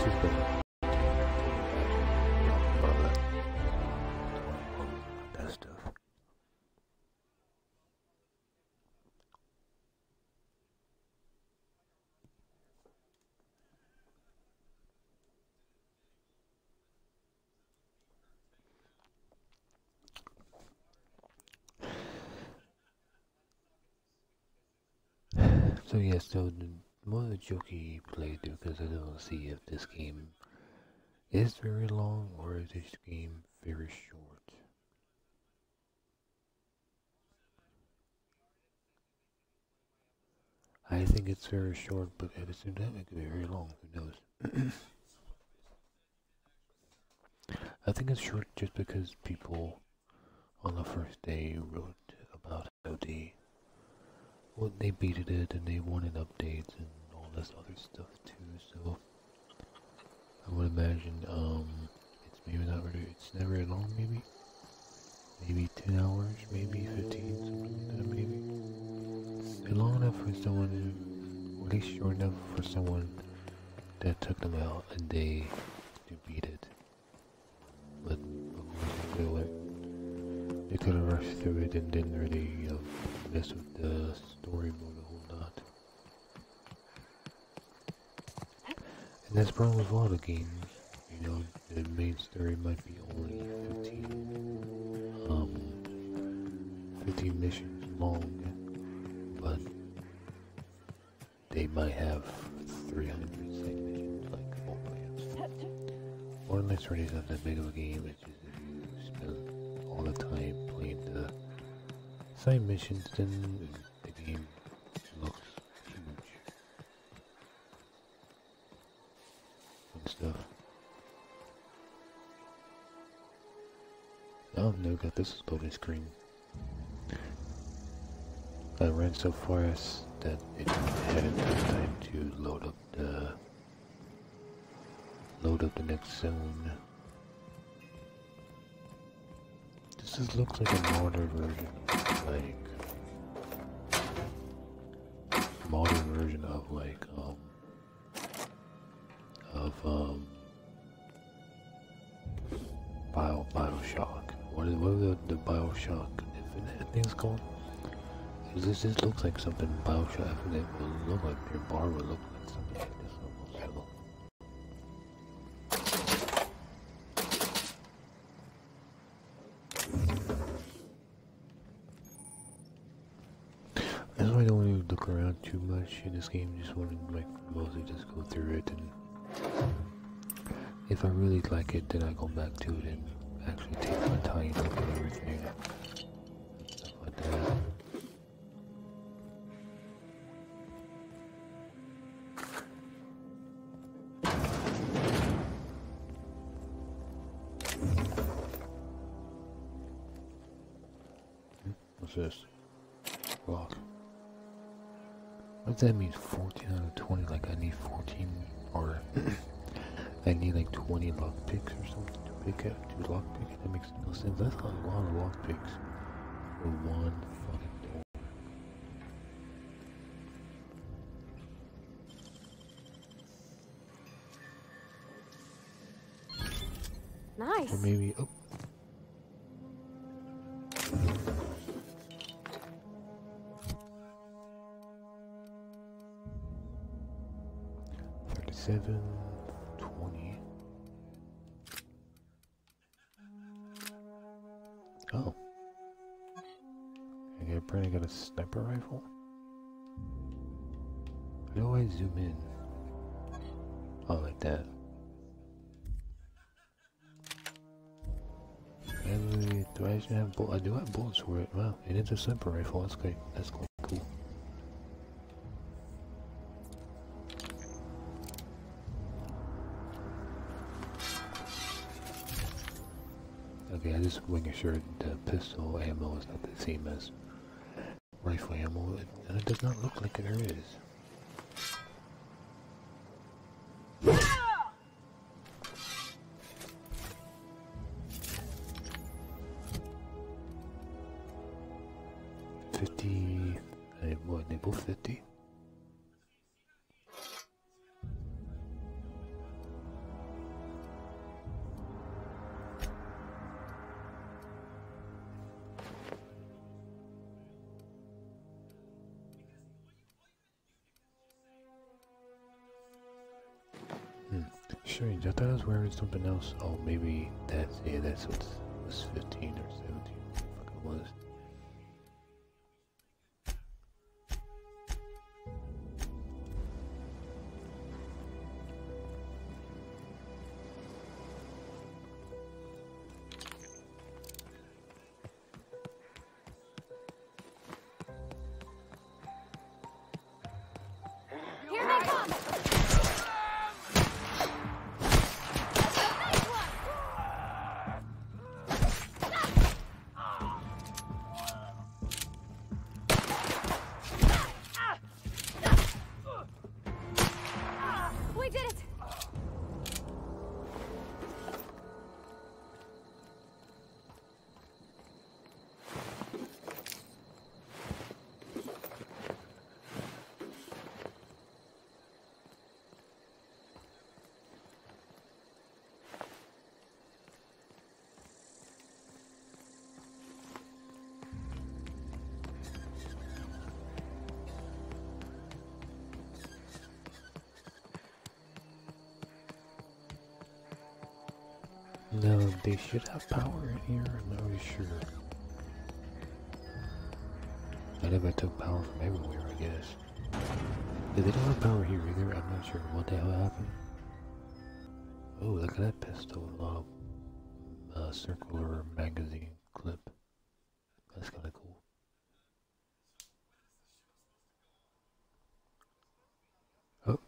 this is better. That stuff. So yeah, so the more the jokey playthrough, because I don't see if this game is very long or is this game very short. I think it's very short, but at the same time it could be very long, who knows. I think it's short just because people on the first day wrote about how they beated it and they wanted updates and all this other stuff too, so I would imagine it's maybe not really, it's never very long, maybe 10 hours, maybe 15, something like that, maybe. It's long enough for someone, or at least short enough for someone that took them out a day to beat it. But they could have rushed through it and didn't really mess with the story mode a whole lot. And that's the problem with a lot of games. You know, the main story might be only 15 missions long, but they might have 300 side missions, like full plans. Or unless it's really not that big of a game, it's just if you spend all the time playing the side missions, then the game looks huge and stuff. Oh no, got this loading screen. I ran so fast that it hadn't had time to load up the next zone. This looks like a modern version of BioShock. What are the BioShock Infinite things called? This just looks like something BioShock Infinite would look like. Your bar would look like something like this almost. That's why I don't really look around too much in this game. Just want to like mostly just go through it, and if I really like it, then I go back to it and actually take my time looking at everything. Stuff like that. What's this? Lock. What does that mean? 14 out of 20? Like I need 14, or I need like 20 lockpicks or something to pick up to lockpick? That makes no sense. That's a lot of lockpicks for one fucking door. Nice. Or maybe, oh. $37, $20. Oh. Okay, apparently got a sniper rifle. How do I zoom in? Oh, like that. Do I actually have bullets? I do have bullets for it. Wow, and it's a sniper rifle. That's great. That's quite cool. Okay, I just making sure the pistol ammo is not the same as rifle ammo, and it does not look like there is. What, they both 50? Strange, I thought I was wearing something else. Oh, maybe that's, yeah, that's what was 15 or 17. What the fuck it was. No, they should have power in here, I'm not really sure. I never took power from everywhere, I guess. Yeah, they don't have power here either, I'm not sure what the hell happened. Oh, look at that pistol, circular magazine clip. That's kinda cool. Oh,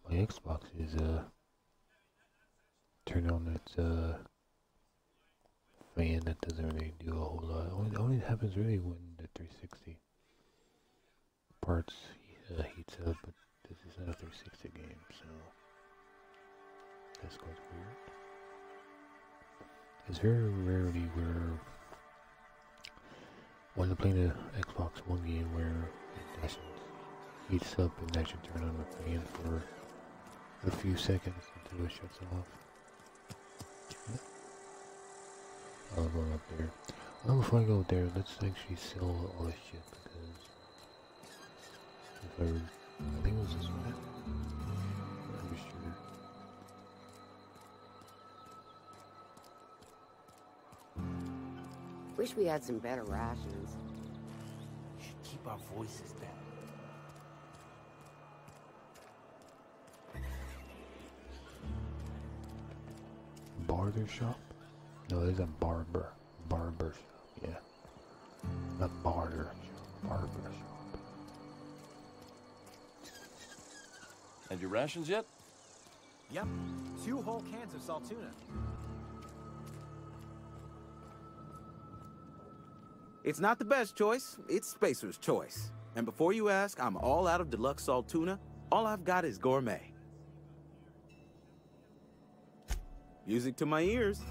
my Xbox is, turned on its, fan that doesn't really do a whole lot. It only happens really when the 360 parts heats up, but this is not a 360 game, so that's quite weird. It's very rarely where when I play the Xbox One game where it actually heats up and I should turn on the fan for a few seconds until it shuts off. I'll go up there. Well, before I go there, let's actually sell all this shit because if I think it was this one. I'm pretty sure. Wish we had some better rations. Should keep our voices down. Barber shop? No, there's a barber shop, yeah. A barber shop. And your rations yet? Yep. 2 whole cans of salt tuna. It's not the best choice, it's Spacer's choice. And before you ask, I'm all out of deluxe salt tuna. All I've got is gourmet. Music to my ears.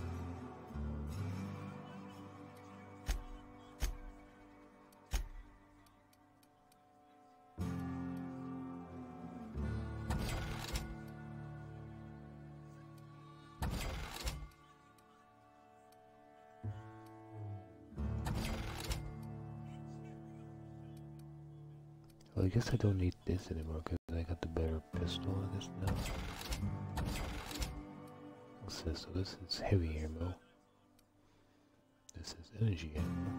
Well, I guess I don't need this anymore because I got the better pistol in this now. What's this? So this is heavy ammo. This is energy ammo.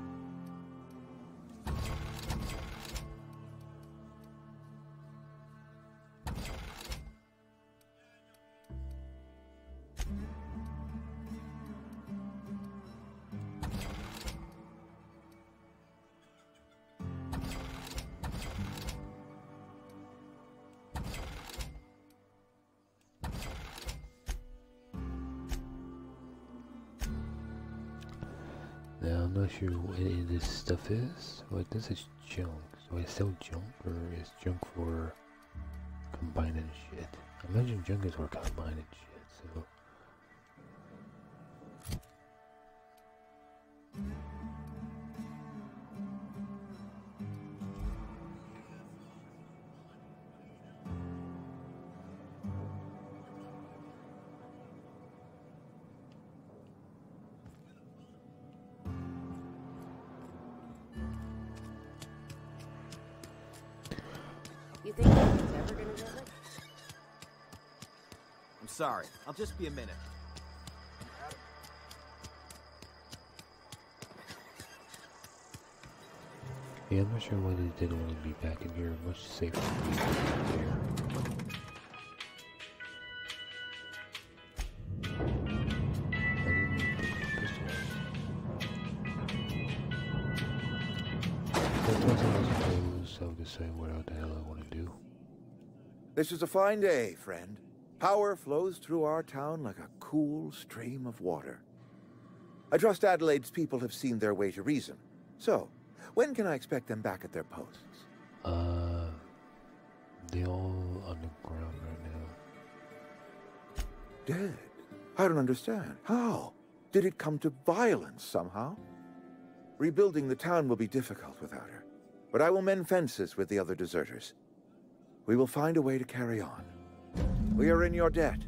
Now I'm not sure what any of this stuff is. What this is junk. So I sell junk or is junk for combining shit? I imagine junk is for combining shit, so You think he's ever gonna visit? I'm sorry. I'll just be a minute. Yeah, I'm not sure why they didn't want to be back in here. Much safer to be back here. I didn't need the pistol. But once I suppose I'll decide what the hell I want to do. This is a fine day, friend. Power flows through our town like a cool stream of water. I trust Adelaide's people have seen their way to reason. So, when can I expect them back at their posts? They all underground right now. Dead? I don't understand. How? Did it come to violence somehow? Rebuilding the town will be difficult without her. But I will mend fences with the other deserters. We will find a way to carry on. We are in your debt.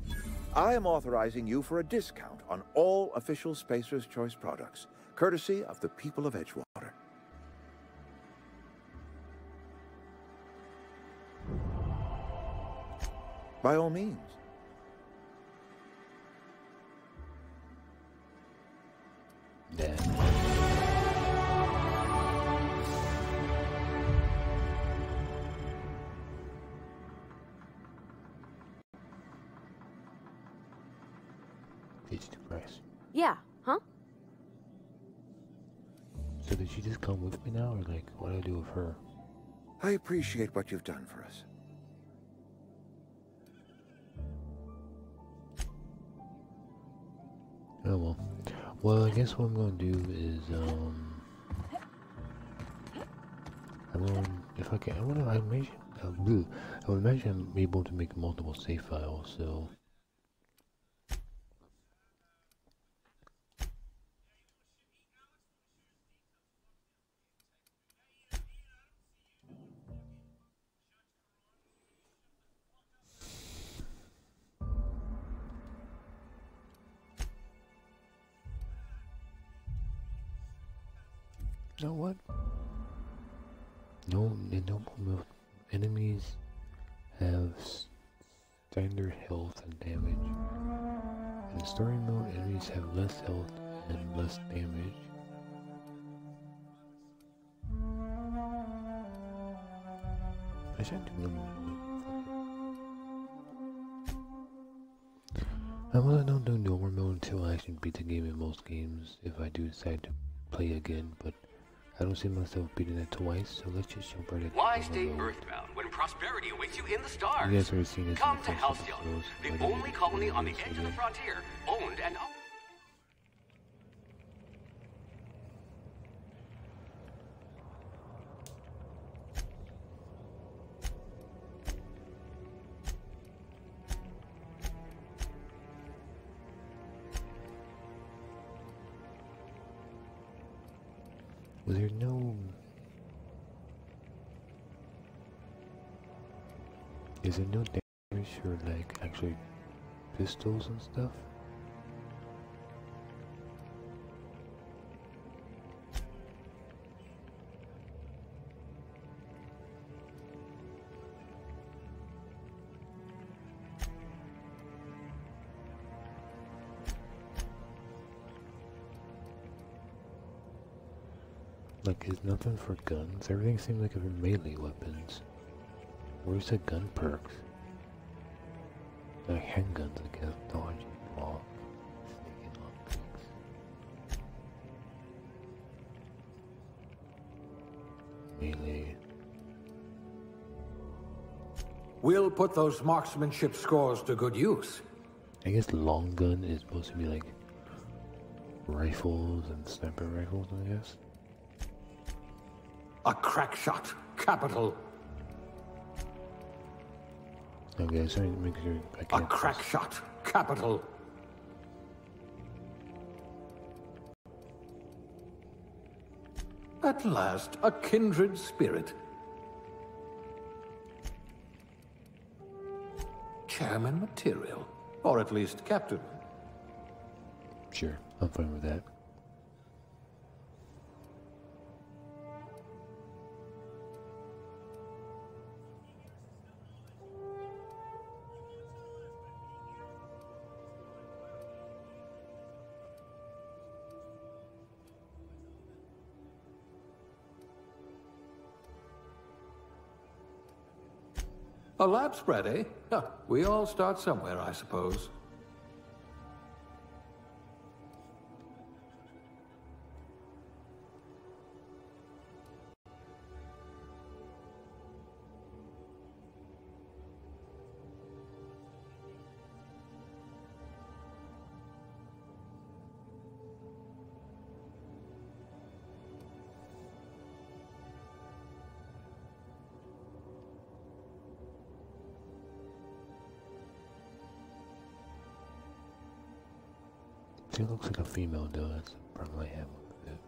I am authorizing you for a discount on all official Spacer's Choice products, courtesy of the people of Edgewater. By all means. Damn. It's the price. Yeah, huh? So did she just come with me now, or like, what do I do with her? I appreciate what you've done for us. Oh well. Well, I guess what I'm gonna do is, I'm going, if I can, I would imagine I'm able to make multiple save files, so. You know what? No enemies have standard health and damage. In story mode, enemies have less health and less damage. I should do them. I really don't do normal mode until I actually beat the game in most games, if I do decide to play again, but I don't see myself beating it twice, so let's just jump right into Why stay earthbound when prosperity awaits you in the stars? You guys already seen this. Come to Halcyon, the only colony on the edge of the frontier, owned and owned. Was there no... Is there no damage for, like, actually pistols and stuff? Like, is nothing for guns? Everything seems like it's melee weapons. Where's the gun perks? Like handguns, I guess. Dodge, block, sneaking on things. Melee. We'll put those marksmanship scores to good use. I guess long gun is supposed to be like rifles and sniper rifles, I guess. A crack shot. Capital. Okay, so make sure I A can't. crack shot. Capital. At last, a kindred spirit. Chairman material. Or at least captain. Sure, I'm fine with that. A lab spread, eh? Huh. We all start somewhere, I suppose. She looks like a female though, that's the problem I have with it.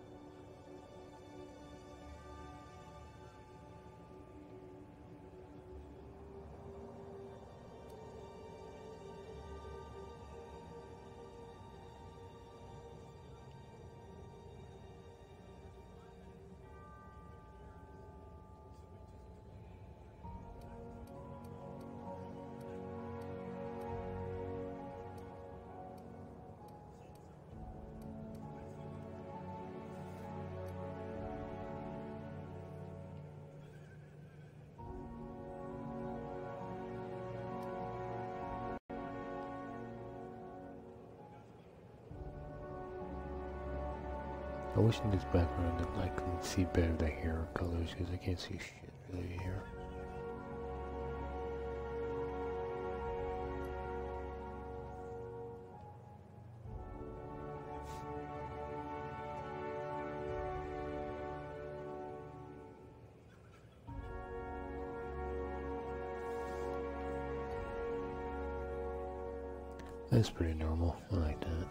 I wish in this background that I could see better the hair colors because I can't see shit really here. That's pretty normal. I like that.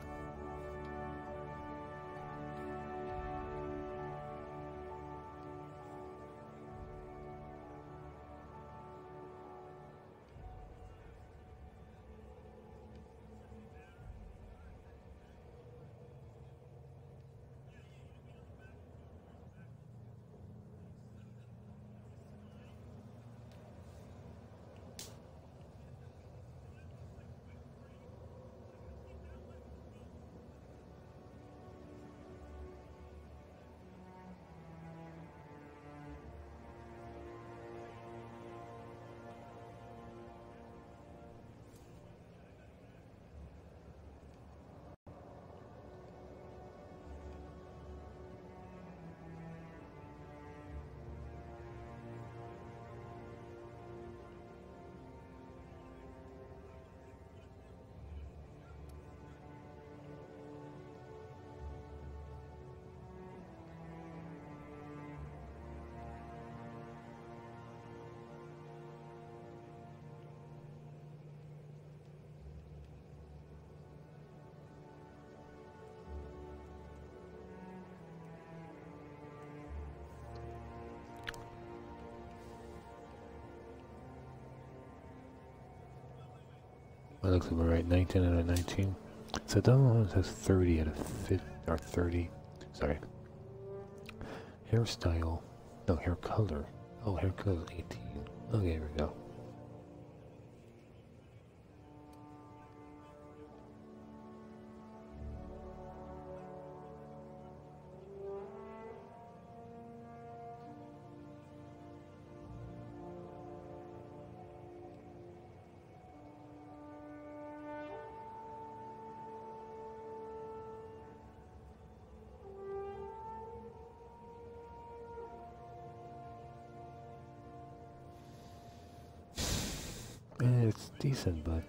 That looks about right. 19 out of 19. So that one has 30 out of 50, or 30. Sorry. Hairstyle. No, hair color. Oh, hair color is 18. Okay, here we go. It's decent, but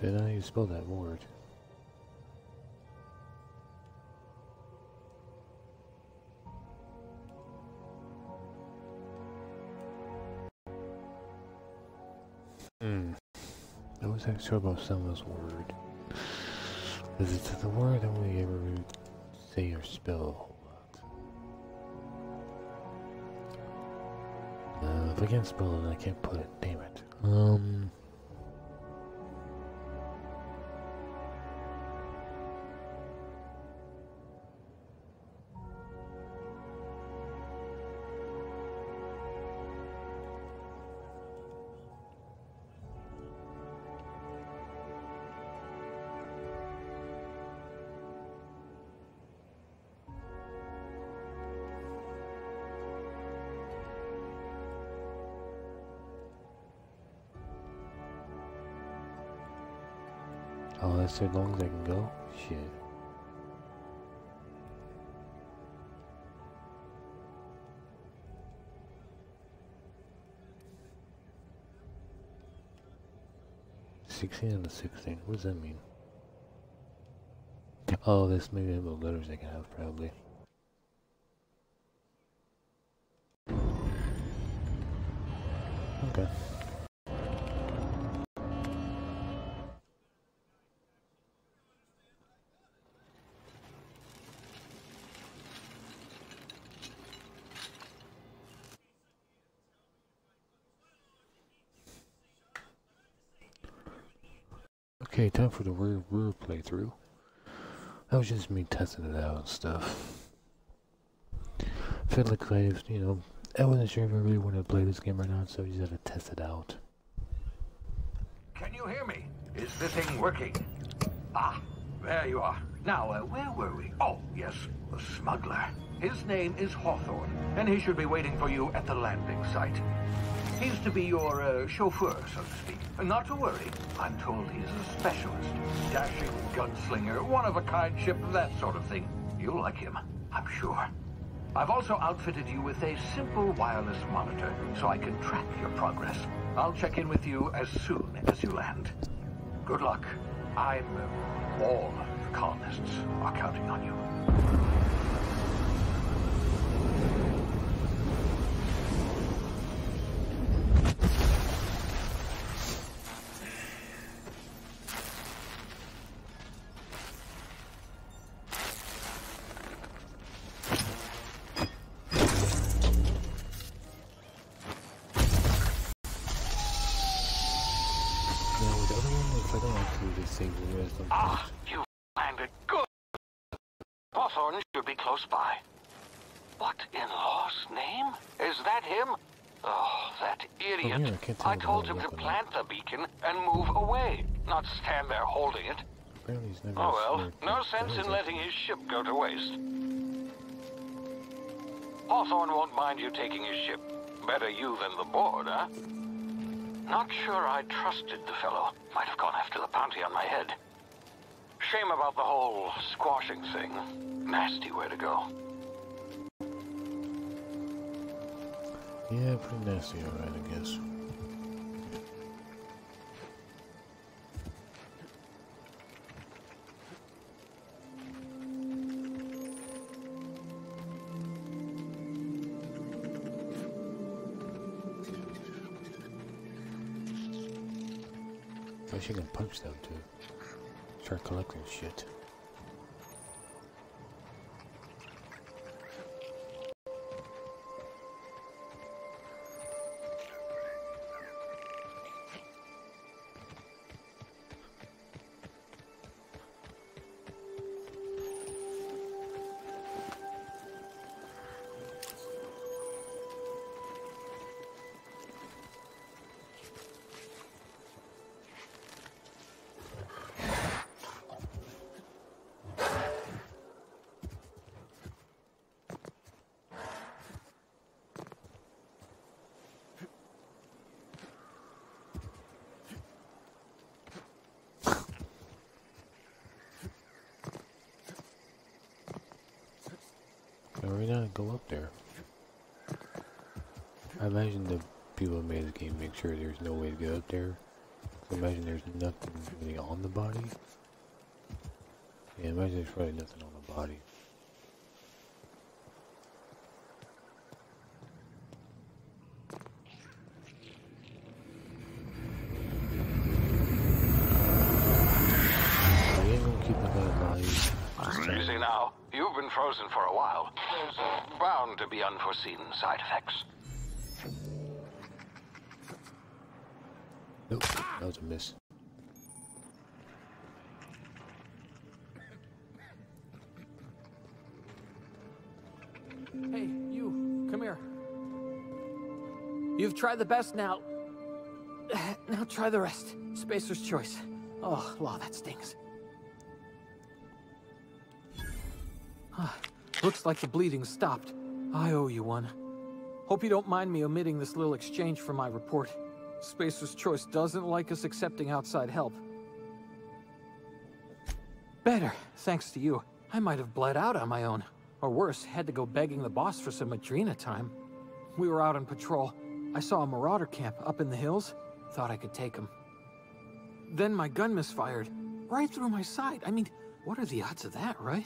Did I spell that word? I was not sure about Selma's word. Is it the word I only ever say or spell a whole lot? If I can't spell it, I can't put it. Damn it. Oh, that's as long as I can go? Shit. $16 out of 16. What does that mean? Oh, this maybe the letters I can have, probably. Okay. Okay, time for the rear playthrough. That was just me testing it out and stuff. Felt like I wasn't sure if I really wanted to play this game or not, so I just had to test it out. Can you hear me? Is the thing working? Ah, there you are. Now, where were we? Oh, yes, the smuggler. His name is Hawthorne, and he should be waiting for you at the landing site. He's to be your chauffeur, so to speak. Not to worry. I'm told he's a specialist. Dashing gunslinger, one-of-a-kind ship, that sort of thing. You'll like him, I'm sure. I've also outfitted you with a simple wireless monitor, so I can track your progress. I'll check in with you as soon as you land. Good luck. All the colonists are counting on you. Ah, you landed good. Hawthorne should be close by. What in law's name? Is that him? Oh, that idiot. I told him to plant the beacon and move away, not stand there holding it. Oh well, no sense in letting his ship go to waste. Hawthorne won't mind you taking his ship. Better you than the board, huh? Not sure I trusted the fellow. Might have gone after the bounty on my head. Shame about the whole squashing thing. Nasty way to go. Yeah, pretty nasty, alright, I guess. I wish I could punch them too. Start collecting shit. We're gonna go up there. I imagine the people who made the game make sure there's no way to get up there. Imagine there's nothing really on the body. Yeah, imagine there's probably nothing on the body. I ain't gonna keep that guy alive. Easy now. You've been frozen for a while. There's bound to be unforeseen side effects. Nope, that was a miss. Hey, you, come here. You've tried the best now. Now try the rest. Spacer's choice. Oh, law, that stings. Looks like the bleeding stopped. I owe you one. Hope you don't mind me omitting this little exchange from my report. Spacer's Choice doesn't like us accepting outside help. Better, thanks to you. I might have bled out on my own. Or worse, had to go begging the boss for some Adrena time. We were out on patrol. I saw a marauder camp up in the hills. Thought I could take him. Then my gun misfired. Right through my side. I mean, what are the odds of that, right?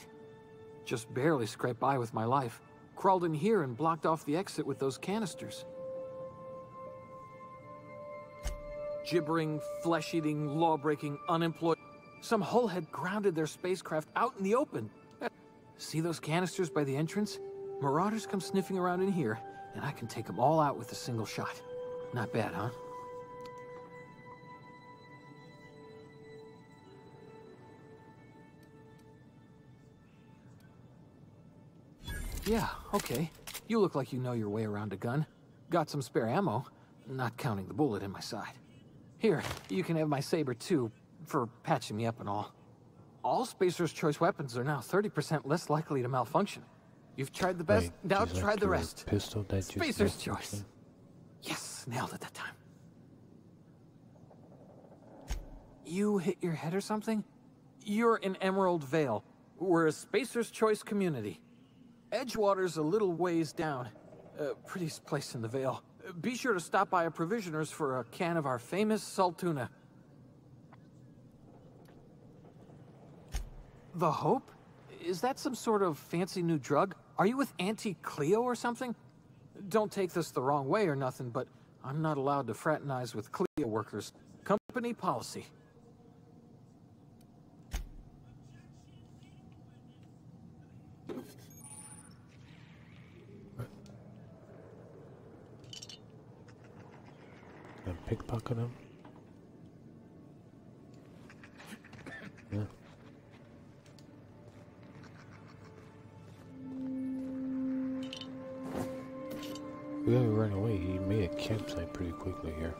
Just barely scraped by with my life. Crawled in here and blocked off the exit with those canisters. Gibbering, flesh-eating, law-breaking, unemployed. Some hullhead grounded their spacecraft out in the open. See those canisters by the entrance? Marauders come sniffing around in here, and I can take them all out with a single shot. Not bad, huh? Yeah, okay. You look like you know your way around a gun. Got some spare ammo, not counting the bullet in my side. Here, you can have my saber too, for patching me up and all. All Spacer's Choice weapons are now 30% less likely to malfunction. You've tried the best, now try the rest. Pistol that Spacer's Choice. Yes, nailed it that time. You hit your head or something? You're in Emerald Vale. We're a Spacer's Choice community. Edgewater's a little ways down. Prettiest place in the Vale. Be sure to stop by a provisioner's for a can of our famous salt tuna. The Hope? Is that some sort of fancy new drug? Are you with Auntie Cleo or something? Don't take this the wrong way or nothing, but I'm not allowed to fraternize with Cleo workers. Company policy. And pickpocket him? Yeah. We gotta run away. He made a campsite pretty quickly here.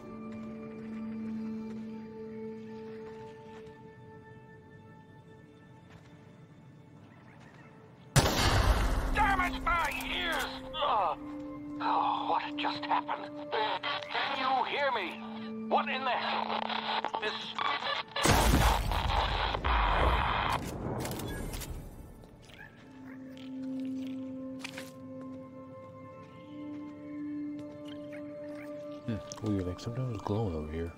Damn it, my ears! Oh, what just happened? Can you hear me? What in the hell? Weird, like sometimes it's glowing over here.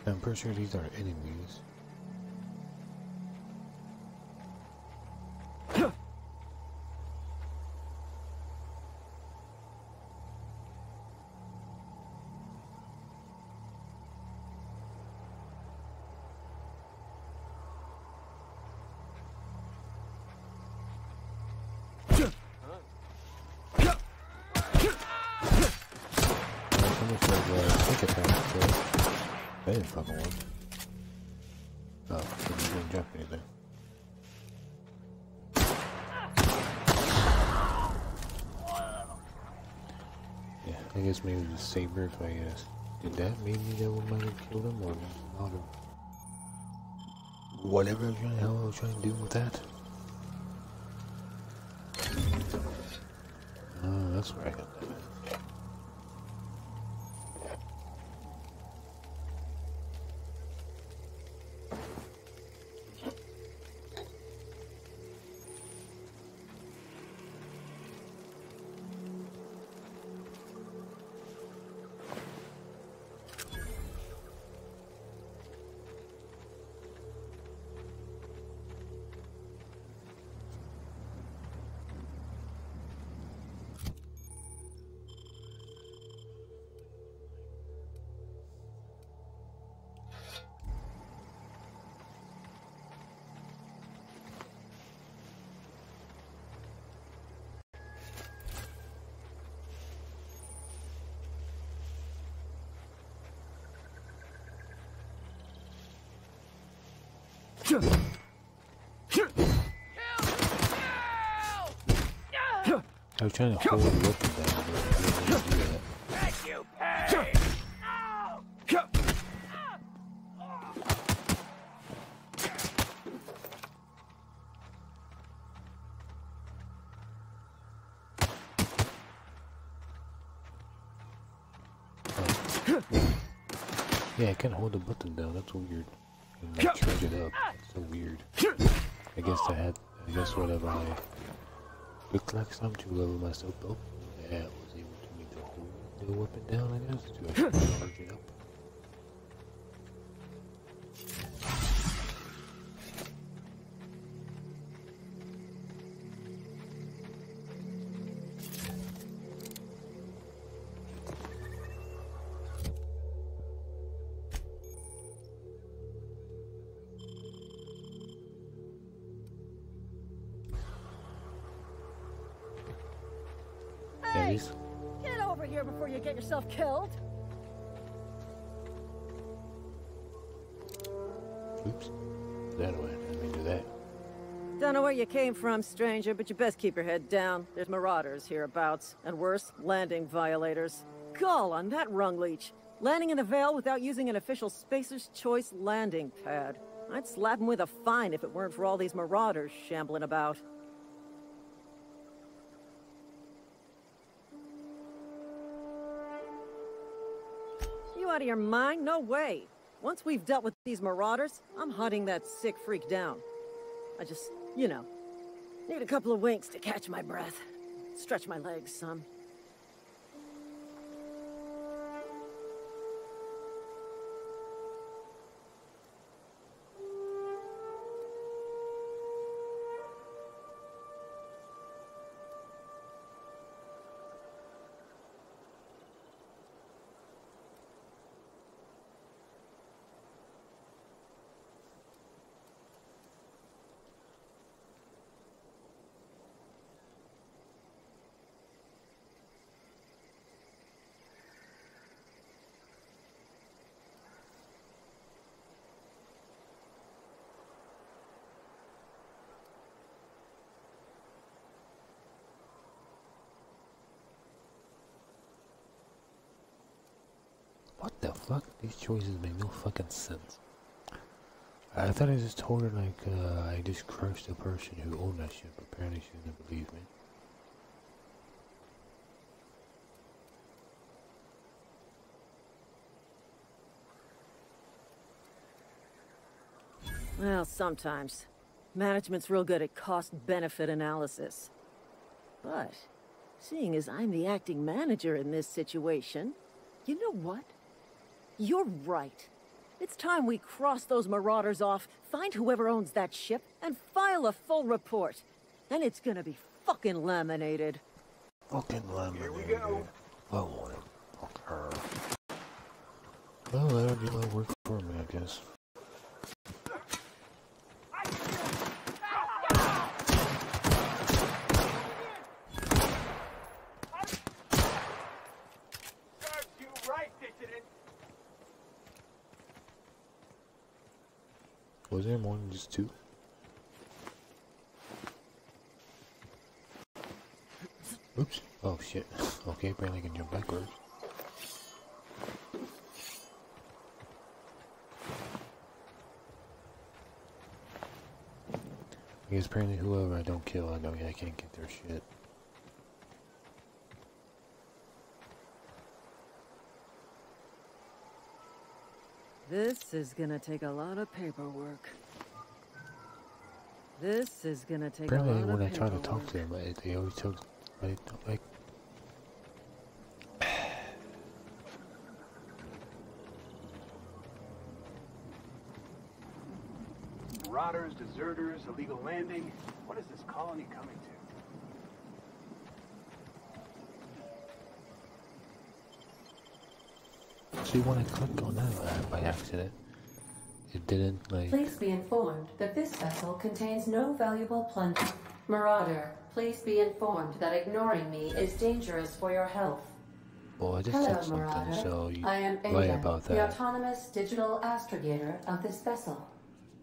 I'm pretty sure these are enemies. That didn't fucking work. Oh, he didn't jump anything. Yeah, I guess maybe the saber if I Did that mean that we might have killed him or not? Whatever the hell I was trying to do with that. Oh, that's where I got that. I was trying to hold the weapon down, but I didn't really do that. Thank you, pay! Yeah, I can't hold the button down. That's weird. And like charge it up. That's so weird. I guess whatever I looked like some to level myself up. Yeah, I was able to make the hold the weapon down, I guess, to actually charge it up. Hey, get over here before you get yourself killed. Oops. That way. Let me do that. Don't know where you came from, stranger, but you best keep your head down. There's marauders hereabouts, and worse, landing violators. Gall on that rung leech. Landing in the Vale without using an official Spacer's Choice landing pad. I'd slap him with a fine if it weren't for all these marauders shambling about. You out of your mind? No way. Once we've dealt with these marauders, I'm hunting that sick freak down. I just, you know, need a couple of winks to catch my breath. Stretch my legs some. What the fuck? These choices make no fucking sense. I thought I just told her, like, I just crushed the person who owned that shit, but apparently she didn't believe me. Well, sometimes. Management's real good at cost-benefit analysis. But, seeing as I'm the acting manager in this situation, you know what? You're right. It's time we cross those marauders off, find whoever owns that ship, and file a full report. Then it's gonna be fucking laminated. Fucking laminated. Here we go. I want it. Fuck her. Well, that'll do my work for me, I guess. Was there more than just two? Oops. Oh shit. Okay, apparently I can jump backwards. Because apparently whoever I don't kill, I can't get their shit. This is gonna take a lot of paperwork. This is gonna take a lot of paperwork. Apparently when I try to talk to them, they always talk, like... Marauders, deserters, illegal landing. What is this colony coming to? See, when I clicked on that by accident, it didn't, like... Please be informed that this vessel contains no valuable plunder. Marauder, please be informed that ignoring me is dangerous for your health. Well, I just Hello, said something, Marauder. so you I am lie Ada, about the that. autonomous digital astrogator of this vessel.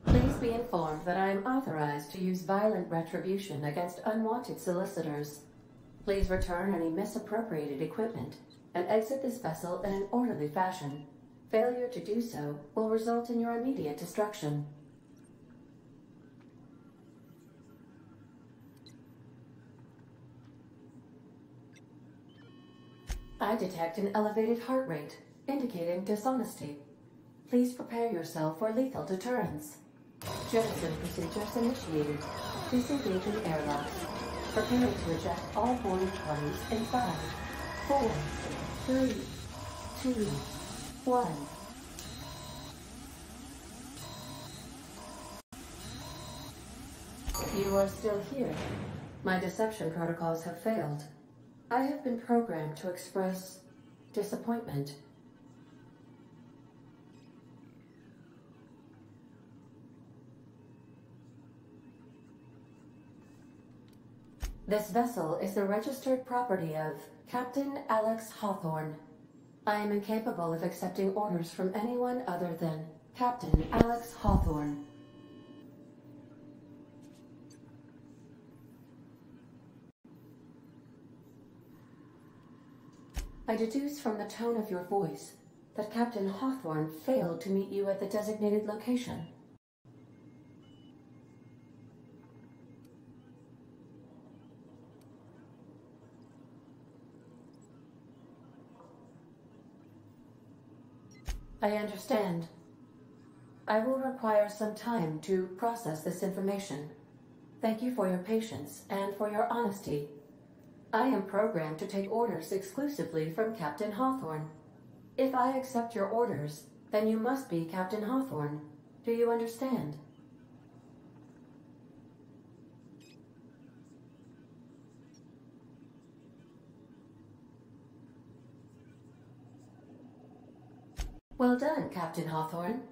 Please be informed that I am authorized to use violent retribution against unwanted solicitors. Please return any misappropriated equipment and exit this vessel in an orderly fashion. Failure to do so will result in your immediate destruction. I detect an elevated heart rate, indicating dishonesty. Please prepare yourself for lethal deterrence. Jettison procedures initiated. Disengaging airlocks. Preparing to eject all boarding parties in 5, 4, 3, 2, 1. You are still here. My deception protocols have failed. I have been programmed to express disappointment. This vessel is the registered property of Captain Alex Hawthorne. I am incapable of accepting orders from anyone other than Captain Alex Hawthorne. I deduce from the tone of your voice that Captain Hawthorne failed to meet you at the designated location. I understand. I will require some time to process this information. Thank you for your patience and for your honesty. I am programmed to take orders exclusively from Captain Hawthorne. If I accept your orders, then you must be Captain Hawthorne. Do you understand? Well done, Captain Hawthorne.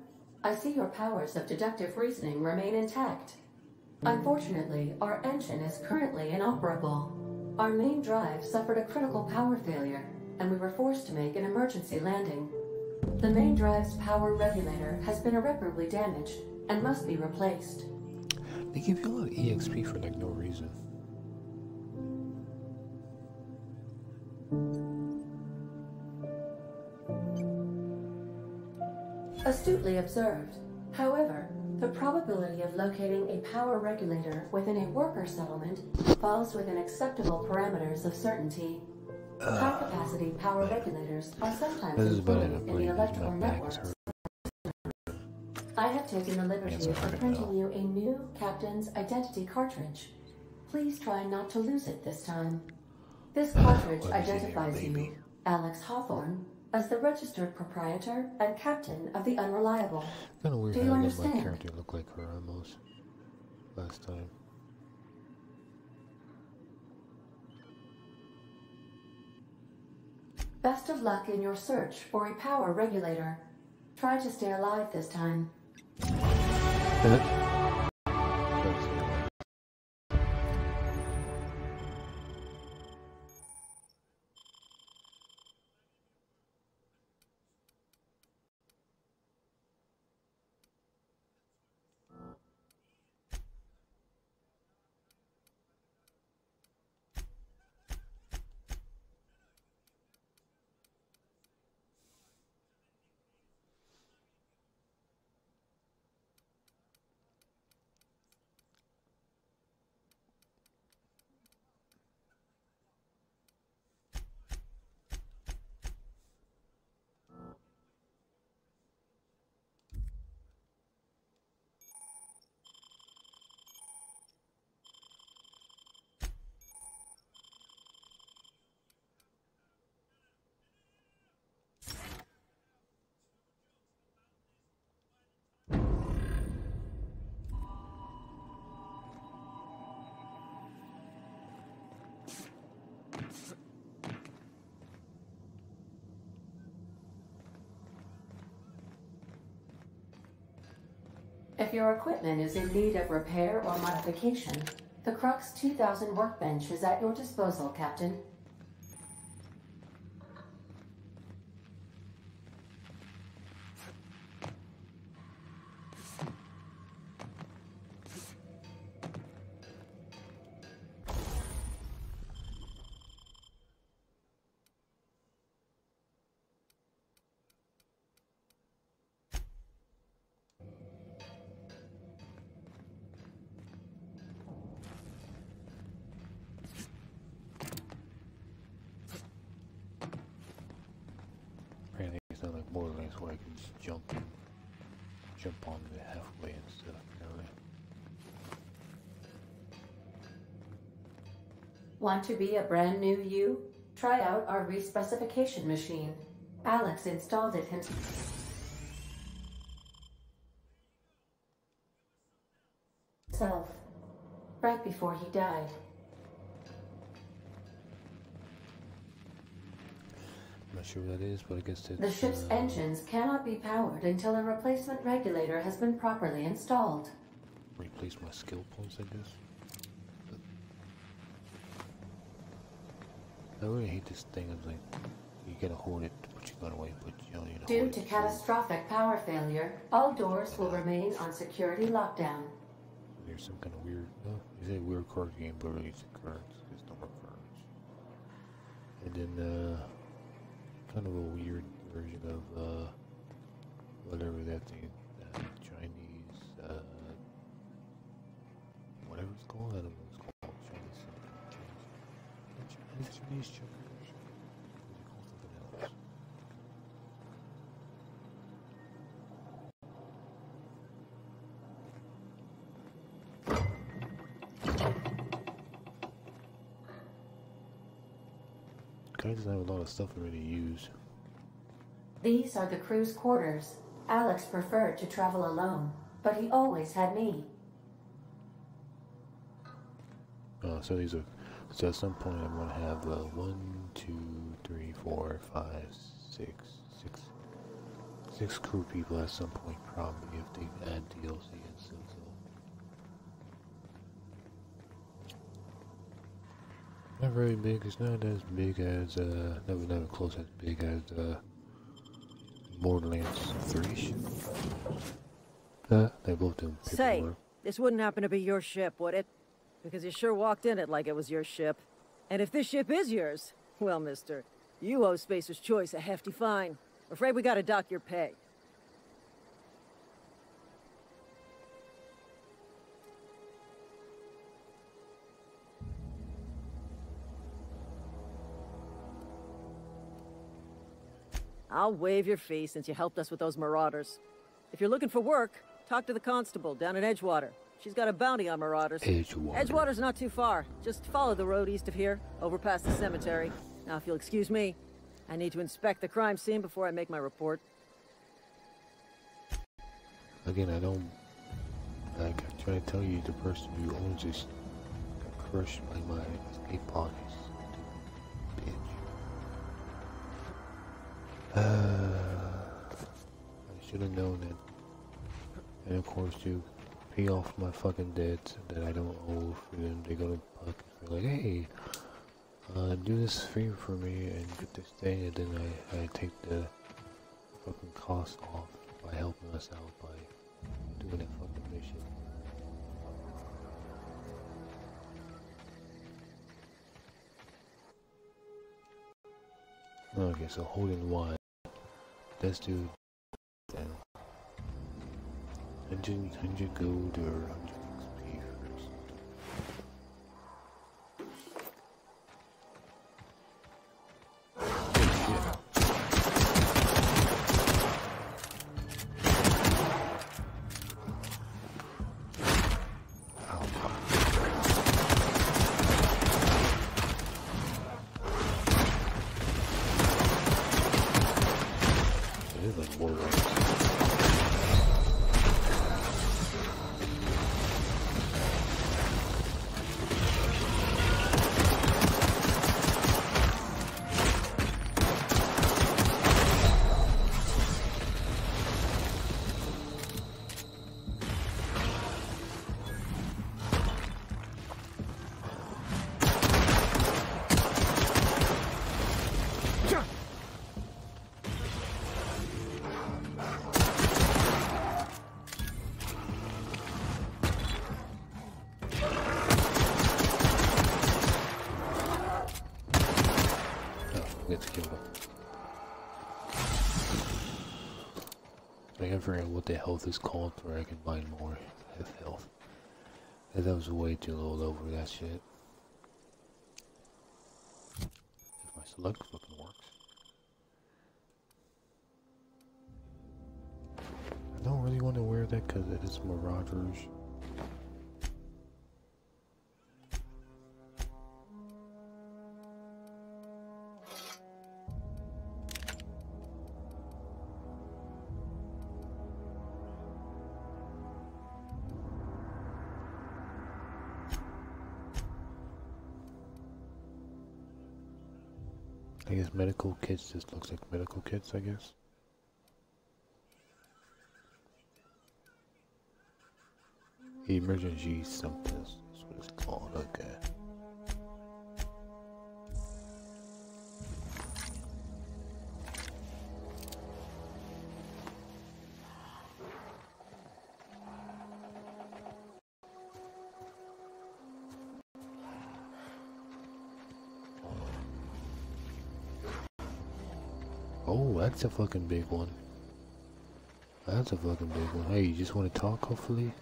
I see your powers of deductive reasoning remain intact. Unfortunately, our engine is currently inoperable. Our main drive suffered a critical power failure, and we were forced to make an emergency landing. The main drive's power regulator has been irreparably damaged and must be replaced. They give you a lot of EXP for like no reason. Astutely observed. However, the probability of locating a power regulator within a worker settlement falls within acceptable parameters of certainty. High-capacity power regulators are sometimes employed in the electrical networks. I have taken the liberty of printing you a new Captain's Identity cartridge. Please try not to lose it this time. This cartridge identifies you, Alex Hawthorne, as the registered proprietor and captain of the Unreliable. Kind of weird Do you how understand? my character looked like her almost last time. Best of luck in your search for a power regulator. Try to stay alive this time. If your equipment is in need of repair or modification, the Crux 2000 workbench is at your disposal, Captain. Apparently it's not like Borderlands where I can just jump on the halfway and stuff, you know? Want to be a brand new you? Try out our respecification machine. Alex installed it himself right before he died. I'm not sure what that is, but I guess it's... The ship's engines cannot be powered until a replacement regulator has been properly installed. Replace my skill points, I guess. But I really hate this thing. It's like, you gotta hold it to put your gun away, but you know, Due to catastrophic power failure, all doors will remain on security lockdown. There's some kind of weird... Oh, it's a weird card game, but really it's cards. There's no more cards. And then, kind of a weird version of, whatever that thing, Chinese, whatever it's called, I don't know what it's called, Chinese checkers. Guy doesn't have a lot of stuff to really use. These are the crew's quarters. Alex preferred to travel alone, but he always had me. So these are... So at some point I'm gonna have 1, 2, 3, 4, 5, 6 crew people at some point, probably, if they add DLC and stuff. So. Not very big. It's not as big as never close as big as Borderlands 3. They both do. Say, this wouldn't happen to be your ship, would it? Because you sure walked in it like it was your ship. And if this ship is yours, well, mister, you owe Spacer's Choice a hefty fine. Afraid we gotta dock your pay. I'll waive your fee since you helped us with those marauders. If you're looking for work, talk to the constable down at Edgewater. She's got a bounty on marauders. Edgewater's not too far. Just follow the road east of here, over past the cemetery. Now, if you'll excuse me, I need to inspect the crime scene before I make my report. Again, I don't... Like, I try to tell you, the person who owns this got crushed by my escape pods. I should have known that. And of course, to pay off my fucking debts that I don't owe for them, they go to pocket. They're like, hey, do this favor for me and get this thing, and then I take the fucking cost off by helping us out by doing that fucking mission. Okay, so holding Y. Let's do then 100 gold or 100 XP first. just killed him. I gotta figure out what the health is called where I can buy more health. And that was way too low level for that shit. If my select fucking works. I don't really want to wear that because it is Marauders. I guess medical kits just looks like medical kits, I guess. Emergency something, that's what it's called, okay. Oh, that's a fucking big one. That's a fucking big one. Hey, you just want to talk, hopefully?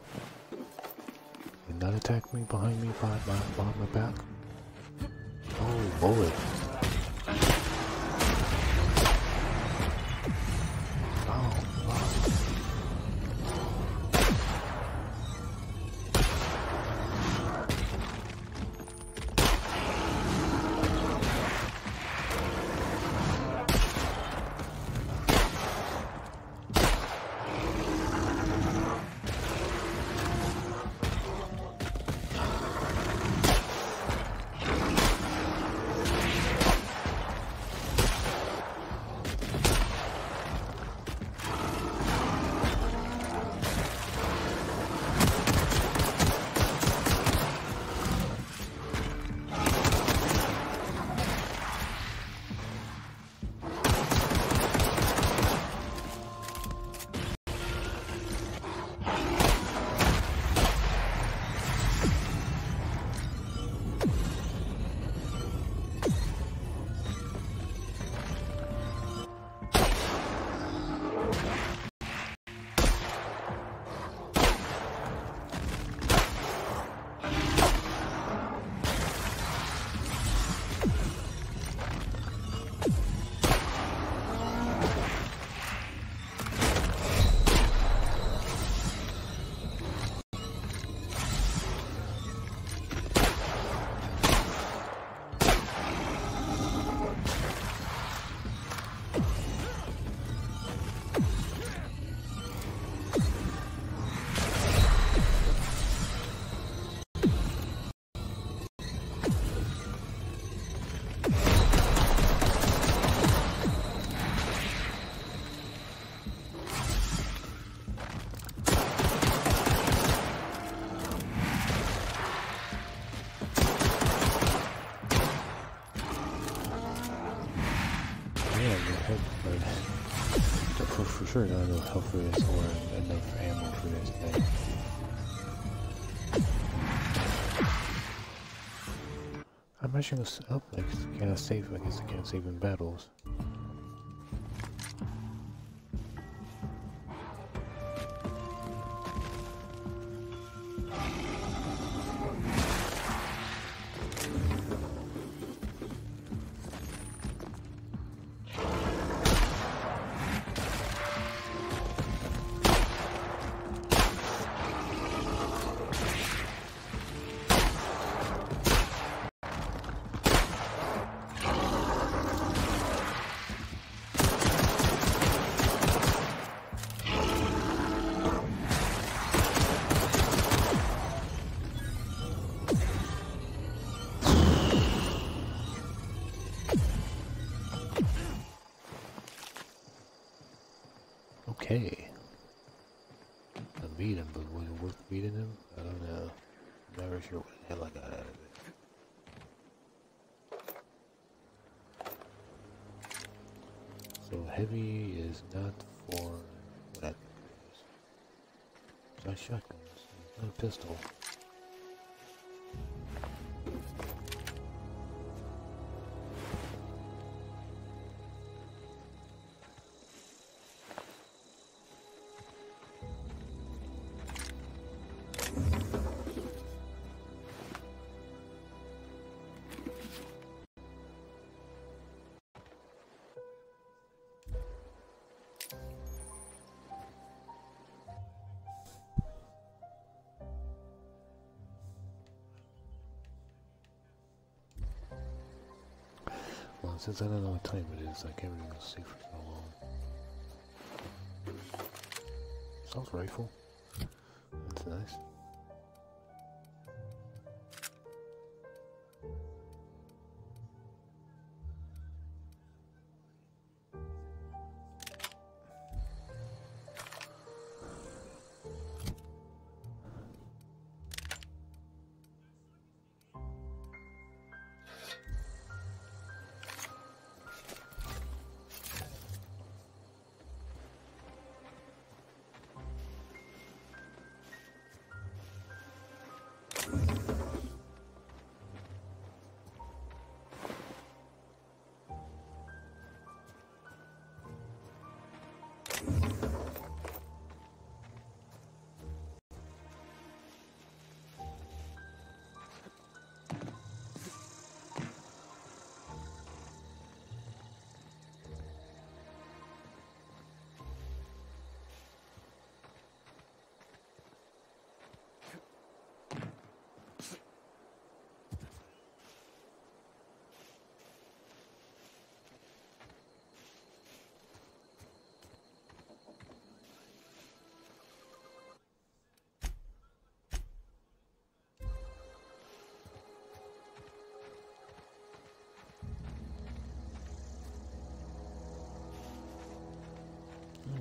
And not attack me behind me, behind my back? Oh, boy. Oh, wow. For sure not enough health for this or enough ammo for this thing. I'm actually gonna up like can I save? I guess I can't save in battles. Okay. I beat him, but was it worth beating him? I don't know. I'm never sure what the hell I got out of it. So heavy is not for what I think it is. It's not shotguns. It's not a pistol. Since I don't know what time it is, I can't really see for so long. Assault rifle. That's nice.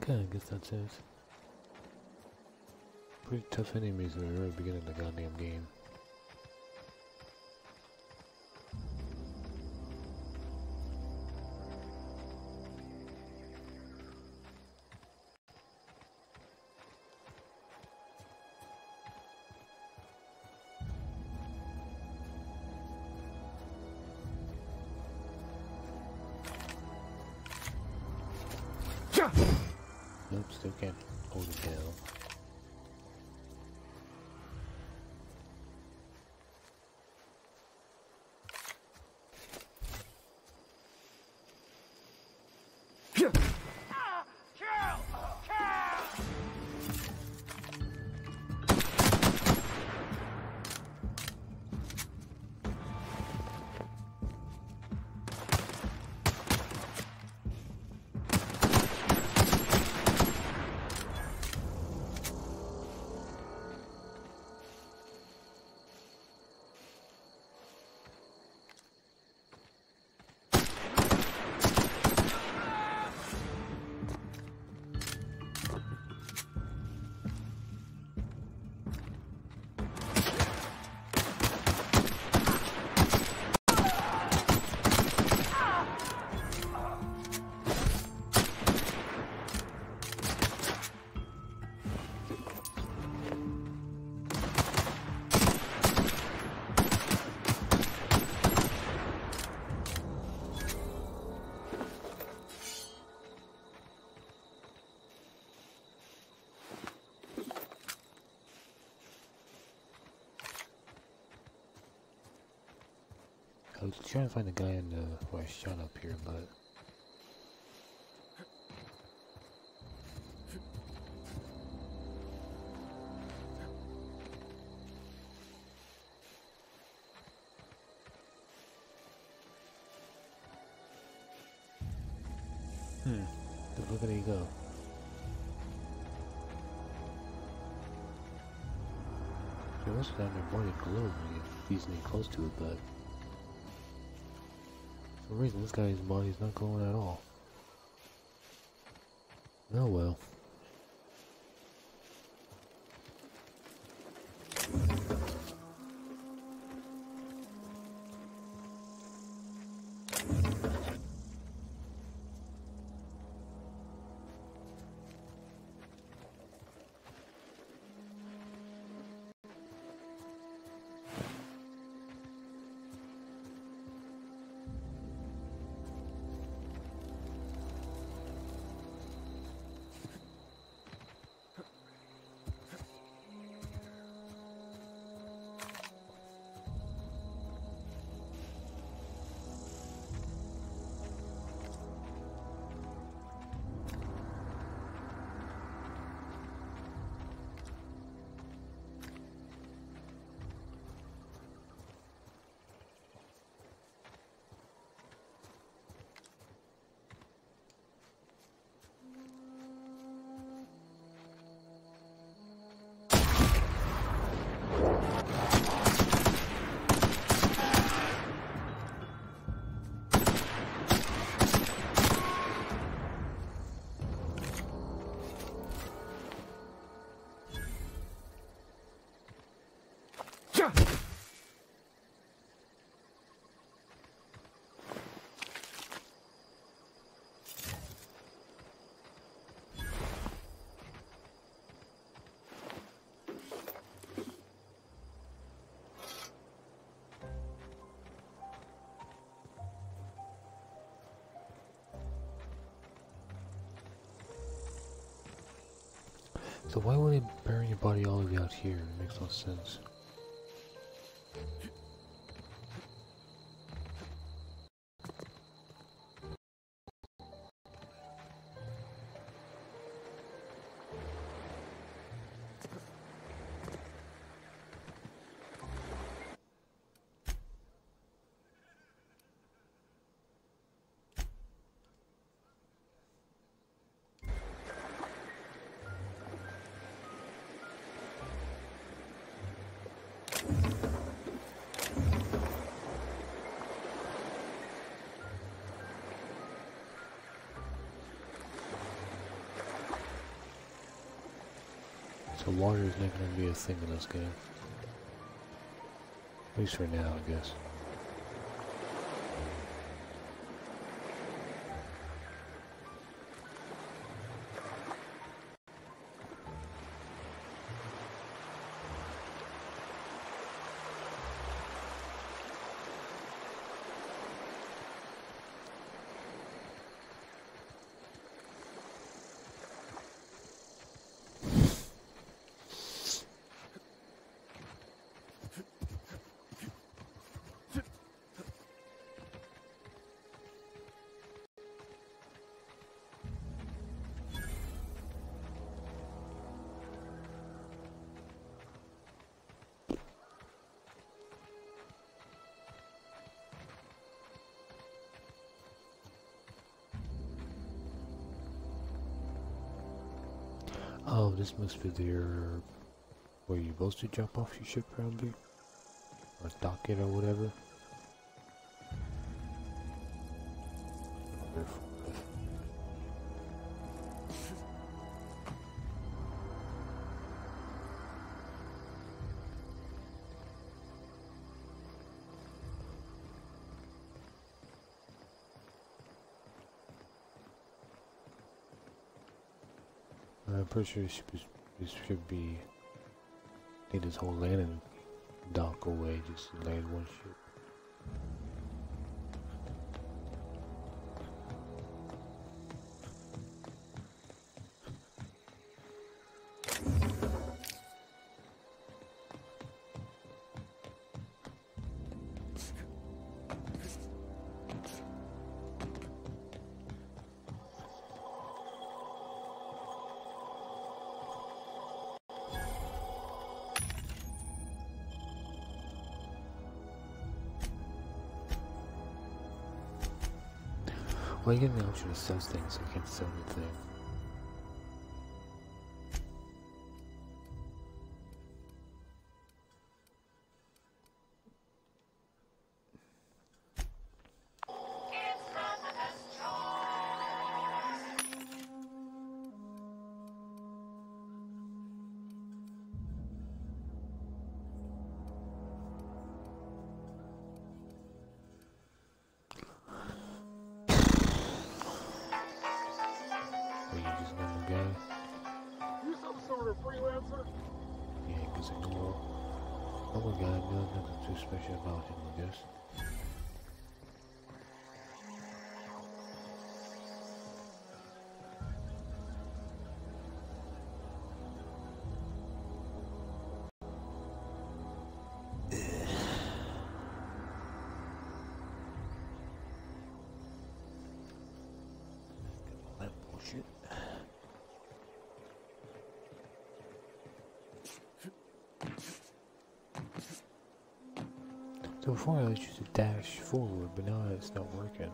Okay, I guess that's it. Pretty tough enemies at the very beginning of the goddamn game. Nope, still can't hold it down. I was trying to find the guy in the where I shot up here, but the fuck did he go? He was down there more than globe when he's getting close to it, but for some reason this guy's body's not glowing at all. Oh well. So why would they bury your body all the way out here? It makes no sense. So water is not going to be a thing in this game. At least for now, I guess. Oh, this must be their... where you're supposed to jump off your ship, probably? Or dock it or whatever? I'm pretty sure this should be need this whole landing dock away, just land one ship. Well, you get the option to sell things, so you can't sell anything. So before I used to dash forward, but now it's not working.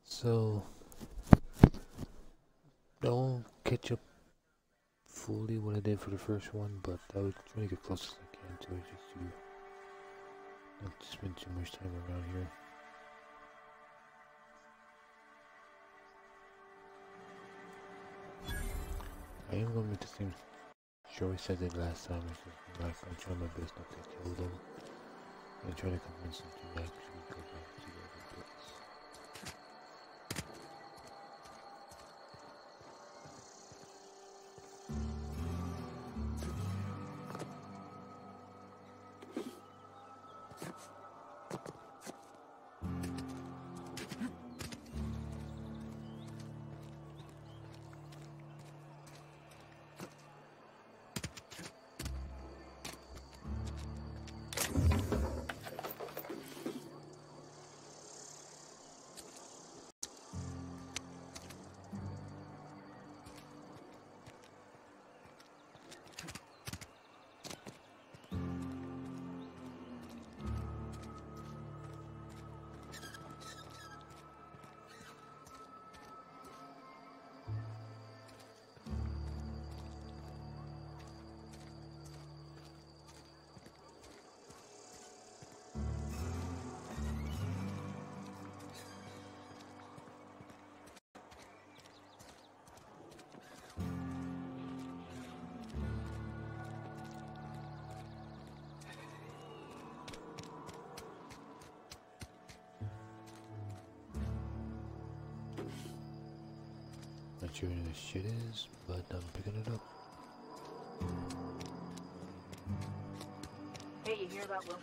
So, I'll catch up fully what I did for the first one, but I was trying to get close as I can to it, just to not spend too much time around here. I am going with the same choice I did last time. I'm gonna try my best not to kill them. I'm trying to convince them to actually go back to the other place. Not sure where this shit is, but I'm picking it up. Hey, you hear about Wilson?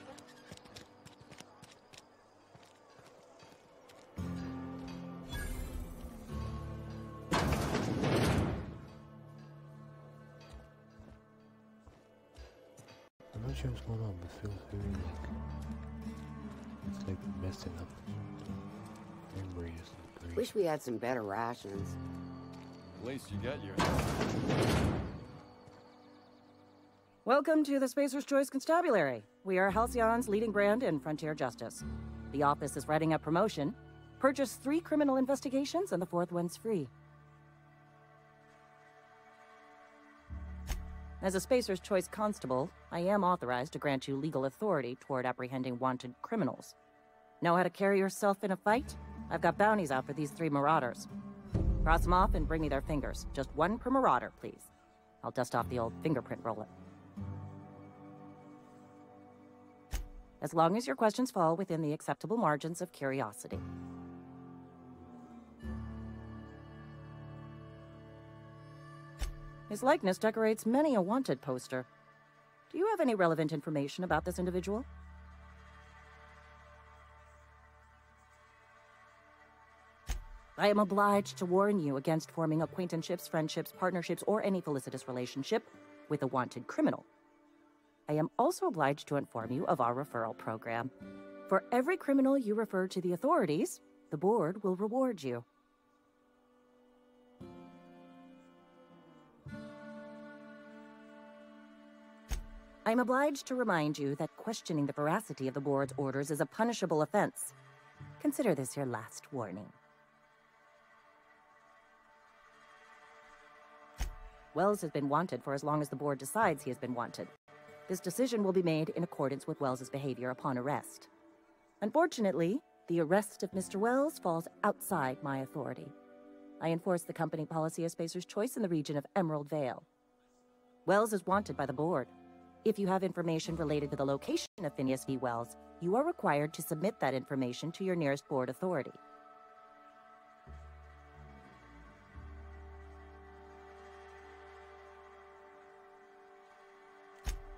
I'm not sure what's going on, but it feels very it's like messing up. Memory is not great. Wish we had some better rations. At least you got your... Welcome to the Spacer's Choice Constabulary. We are Halcyon's leading brand in frontier justice. The office is writing a promotion. Purchase 3 criminal investigations and the 4th one's free. As a Spacer's Choice constable, I am authorized to grant you legal authority toward apprehending wanted criminals. Know how to carry yourself in a fight? I've got bounties out for these 3 marauders. Cross them off and bring me their fingers. Just 1 per marauder, please. I'll dust off the old fingerprint roller. As long as your questions fall within the acceptable margins of curiosity. His likeness decorates many a wanted poster. Do you have any relevant information about this individual? I am obliged to warn you against forming acquaintanceships, friendships, partnerships, or any felicitous relationship with a wanted criminal. I am also obliged to inform you of our referral program. For every criminal you refer to the authorities, the board will reward you. I am obliged to remind you that questioning the veracity of the board's orders is a punishable offense. Consider this your last warning. Wells has been wanted for as long as the board decides he has been wanted. This decision will be made in accordance with Wells's behavior upon arrest. Unfortunately, the arrest of Mr. Wells falls outside my authority. I enforce the company policy of Spacer's Choice in the region of Emerald Vale. Wells is wanted by the board. If you have information related to the location of Phineas V. Wells, you are required to submit that information to your nearest board authority.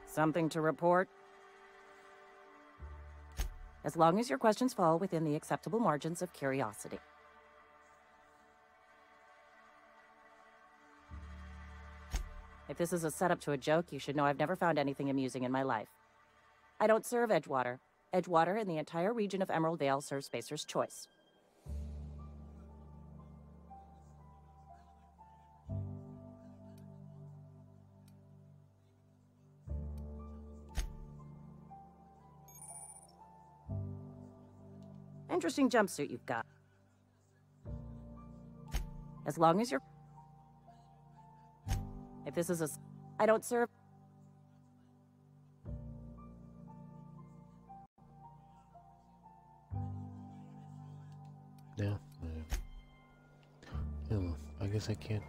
Something to report? As long as your questions fall within the acceptable margins of curiosity. If this is a setup to a joke, you should know I've never found anything amusing in my life. I don't serve Edgewater. Edgewater and the entire region of Emerald Vale serves Spacer's Choice. Interesting jumpsuit you've got. As long as you're... If this is I don't serve... Yeah, yeah, well, I guess I can't,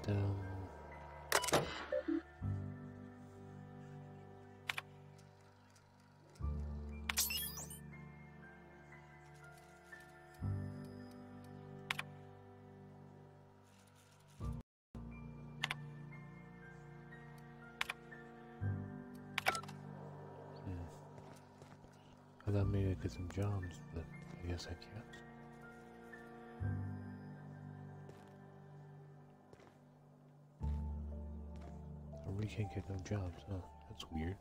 I thought maybe I could get some jobs, but I guess I can't. So we can't get no jobs, huh? That's weird.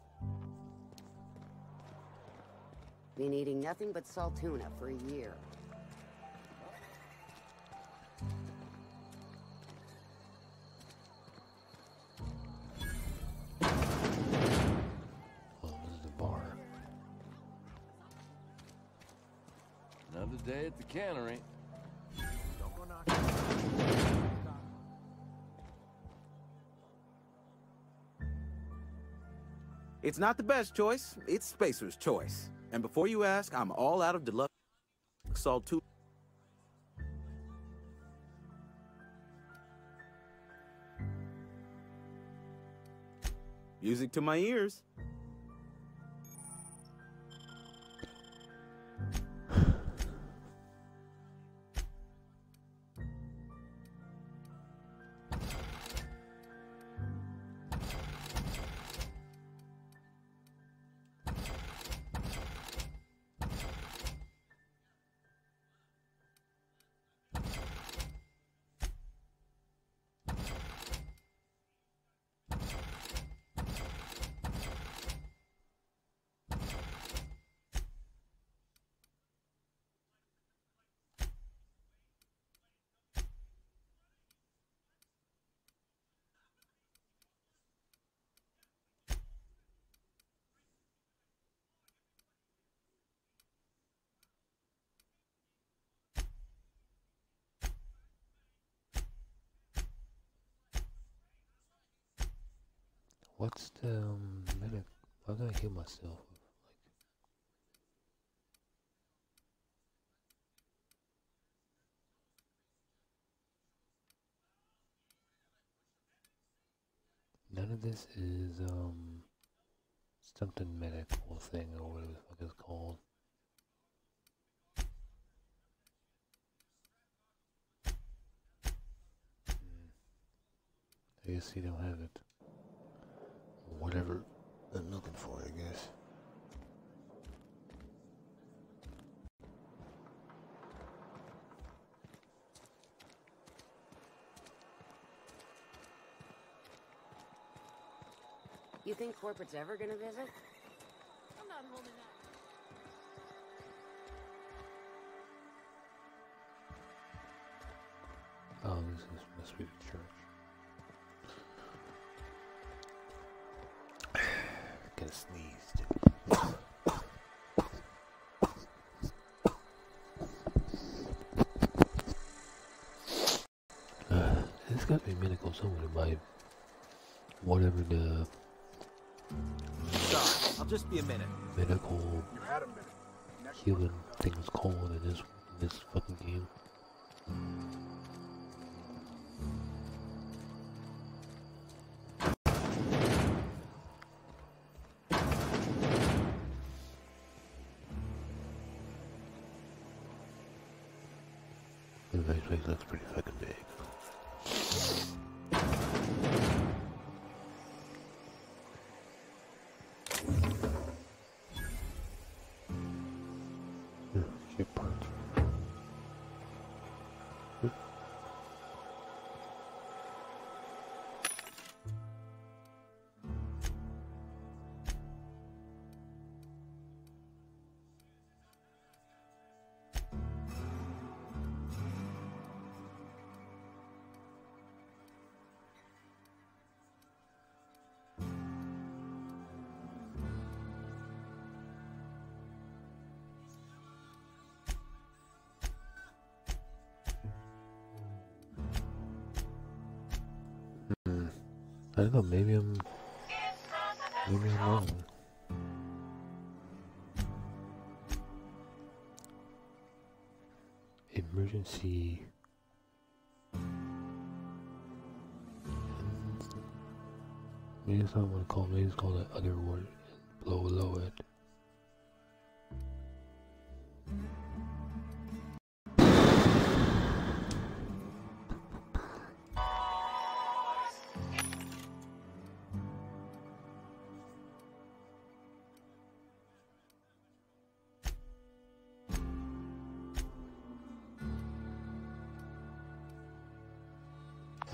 Been eating nothing but salt tuna for a year. Oh, this is a bar. Another day at the cannery. Don't go knocking. It's not the best choice, it's Spacer's choice. And before you ask, I'm all out of deluxe salt tuna. Music to my ears. What's the minute? Why did I hear myself? None of this is something medical thing or whatever the fuck it's called. I guess you don't have it. Whatever I'm looking for, I guess. You think corporate's ever gonna visit? I'm not holding out. Oh, this must be the church. Gotta sneeze, dude. There's gotta be medical somewhere by whatever the Sorry, I'll just be a minute. medical healing thing is called in this fucking game. This place looks pretty fucking big. Ship parts. I don't know, maybe I'm wrong. Emergency. Maybe it's not what it's called, maybe it's called that other word below it.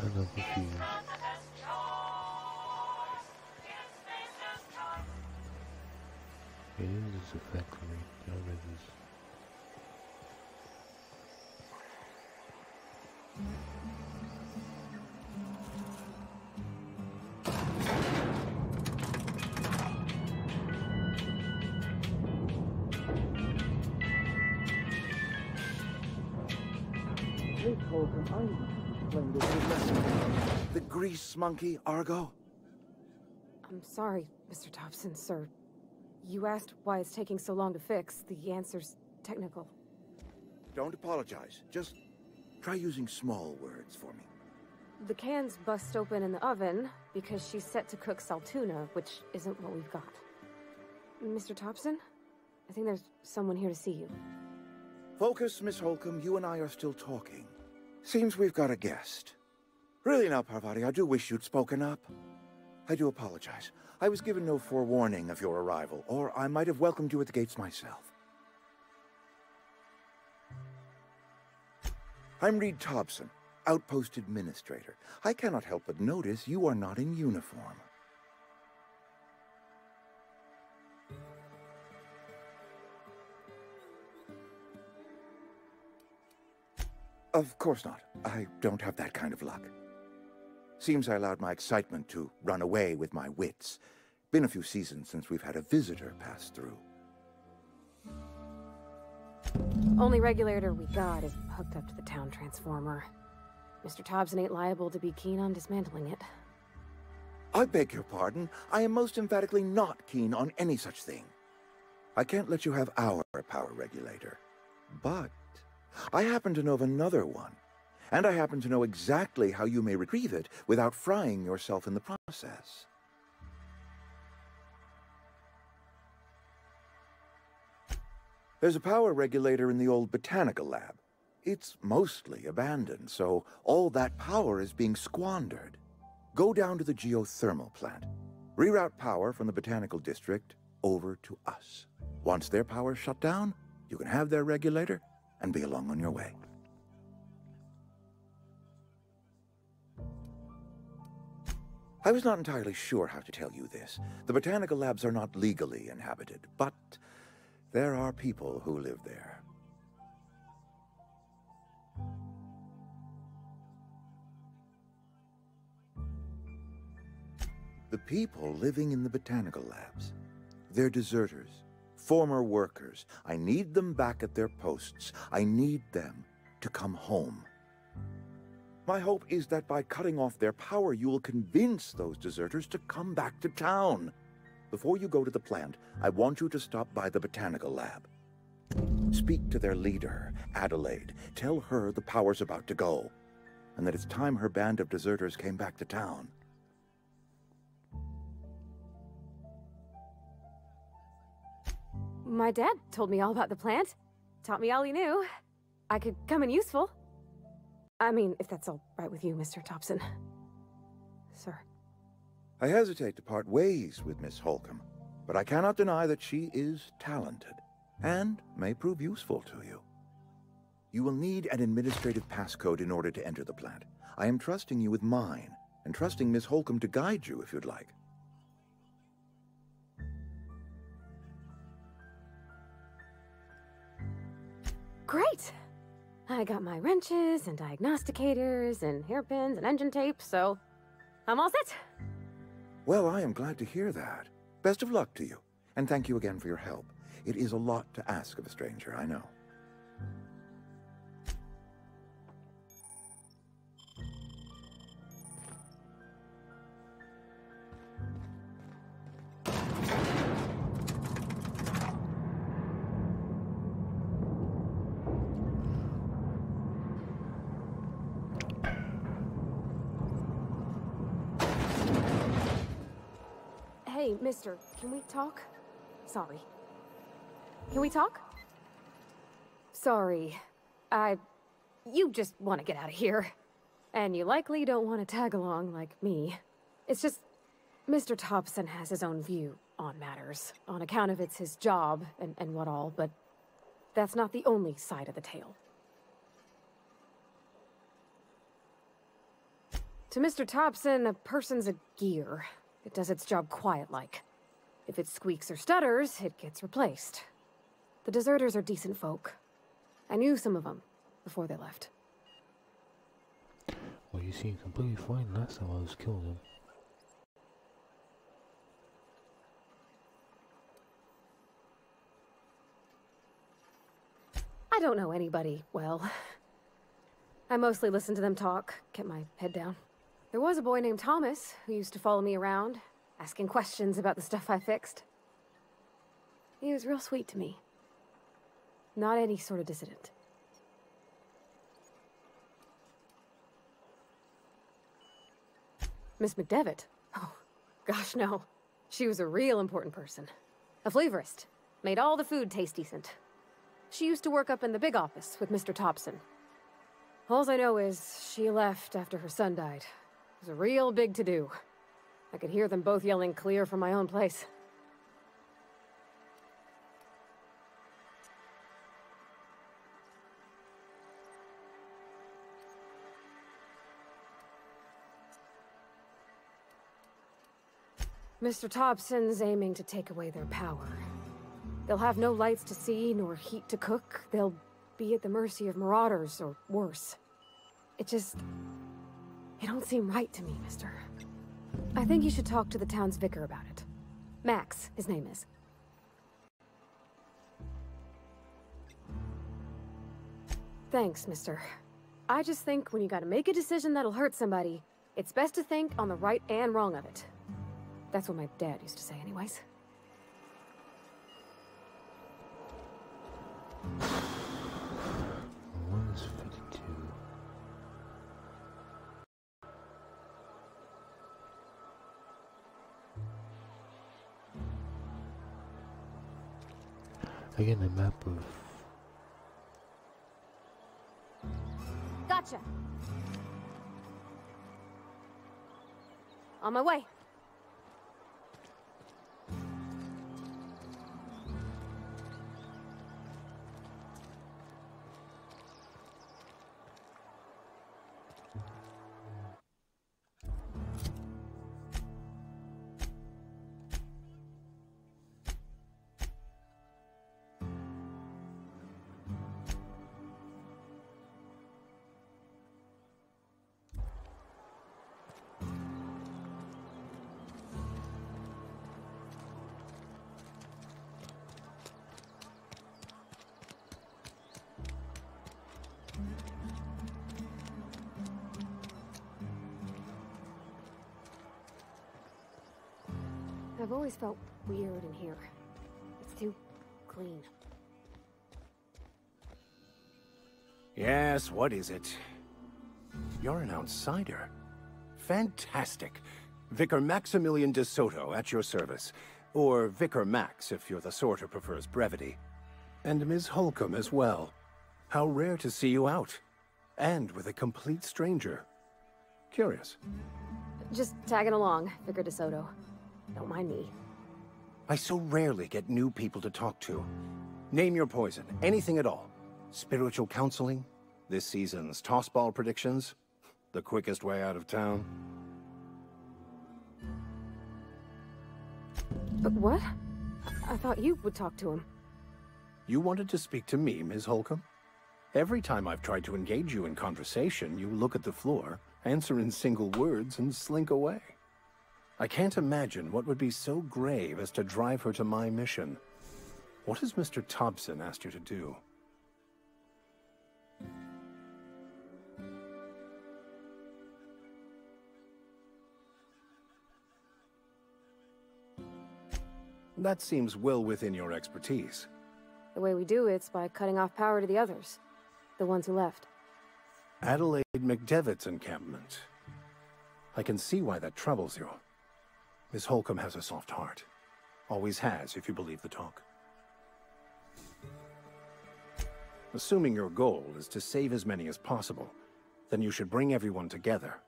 I'm confused. It is this affect me. I don't know this. The grease monkey, Argo? I'm sorry, Mr. Thompson, sir. You asked why it's taking so long to fix. The answer's technical. Don't apologize. Just try using small words for me. The can's bust open in the oven because she's set to cook saltuna, which isn't what we've got. Mr. Thompson? I think there's someone here to see you. Focus, Miss Holcomb. You and I are still talking. Seems we've got a guest. Really now, Parvati, I do wish you'd spoken up. I do apologize. I was given no forewarning of your arrival, or I might have welcomed you at the gates myself. I'm Reed Thompson, Outpost Administrator. I cannot help but notice you are not in uniform. Of course not. I don't have that kind of luck. Seems I allowed my excitement to run away with my wits. Been a few seasons since we've had a visitor pass through. Only regulator we got is hooked up to the town transformer. Mr. Thompson ain't liable to be keen on dismantling it. I beg your pardon. I am most emphatically not keen on any such thing. I can't let you have our power regulator. But I happen to know of another one. And I happen to know exactly how you may retrieve it without frying yourself in the process. There's a power regulator in the old botanical lab. It's mostly abandoned, so all that power is being squandered. Go down to the geothermal plant. Reroute power from the botanical district over to us. Once their power's shut down, you can have their regulator and be along on your way. I was not entirely sure how to tell you this. The botanical labs are not legally inhabited, but there are people who live there. The people living in the botanical labs, they're deserters, former workers. I need them back at their posts. I need them to come home. My hope is that by cutting off their power, you will convince those deserters to come back to town. Before you go to the plant, I want you to stop by the botanical lab. Speak to their leader, Adelaide. Tell her the power's about to go, and that it's time her band of deserters came back to town. My dad told me all about the plant. Taught me all he knew. I could come in useful. I mean, if that's all right with you, Mr. Thompson. Sir. I hesitate to part ways with Miss Holcomb, but I cannot deny that she is talented, and may prove useful to you. You will need an administrative passcode in order to enter the plant. I am trusting you with mine, and trusting Miss Holcomb to guide you if you'd like. Great! I got my wrenches and diagnosticators and hairpins and engine tape, so I'm all set. Well, I am glad to hear that. Best of luck to you, and thank you again for your help. It is a lot to ask of a stranger, I know. Mister, can we talk? Sorry. Can we talk? Sorry. You just want to get out of here. And you likely don't want to tag along like me. It's just, Mr. Thompson has his own view on matters, on account of it's his job and what all, but that's not the only side of the tale. To Mr. Thompson, a person's a gear. It does its job quiet-like. If it squeaks or stutters, it gets replaced. The deserters are decent folk. I knew some of them before they left. Well, you seemed completely fine last time I was killing him. I don't know anybody well. I mostly listen to them talk, kept my head down. There was a boy named Thomas who used to follow me around, asking questions about the stuff I fixed. He was real sweet to me. Not any sort of dissident. Miss McDevitt? Oh, gosh no. She was a real important person. A flavorist. Made all the food taste decent. She used to work up in the big office with Mr. Thompson. All I know is she left after her son died. It was a real big to-do. I could hear them both yelling clear from my own place. Mr. Thompson's aiming to take away their power. They'll have no lights to see, nor heat to cook. They'll be at the mercy of marauders, or worse. It don't seem right to me, mister. I think you should talk to the town's vicar about it. Max, his name is. Thanks, mister. I just think when you gotta make a decision that'll hurt somebody, it's best to think on the right and wrong of it. That's what my dad used to say anyways. One is 52. Again, the map of... Gotcha! On my way. I've always felt weird in here. It's too clean. Yes, what is it? You're an outsider. Fantastic. Vicar Maximilian de Soto at your service. Or Vicar Max, if you're the sort who prefers brevity. And Ms. Holcomb as well. How rare to see you out. And with a complete stranger. Curious. Just tagging along, Vicar de Soto. Don't mind me. I so rarely get new people to talk to. Name your poison, anything at all. Spiritual counseling? This season's tossball predictions? The quickest way out of town? But what? I thought you would talk to him. You wanted to speak to me, Ms. Holcomb? Every time I've tried to engage you in conversation, you look at the floor, answer in single words, and slink away. I can't imagine what would be so grave as to drive her to my mission. What has Mr. Thompson asked you to do? That seems well within your expertise. The way we do it's by cutting off power to the others. The ones who left. Adelaide McDevitt's encampment. I can see why that troubles you. Miss Holcomb has a soft heart. Always has, if you believe the talk. Assuming your goal is to save as many as possible, then you should bring everyone together.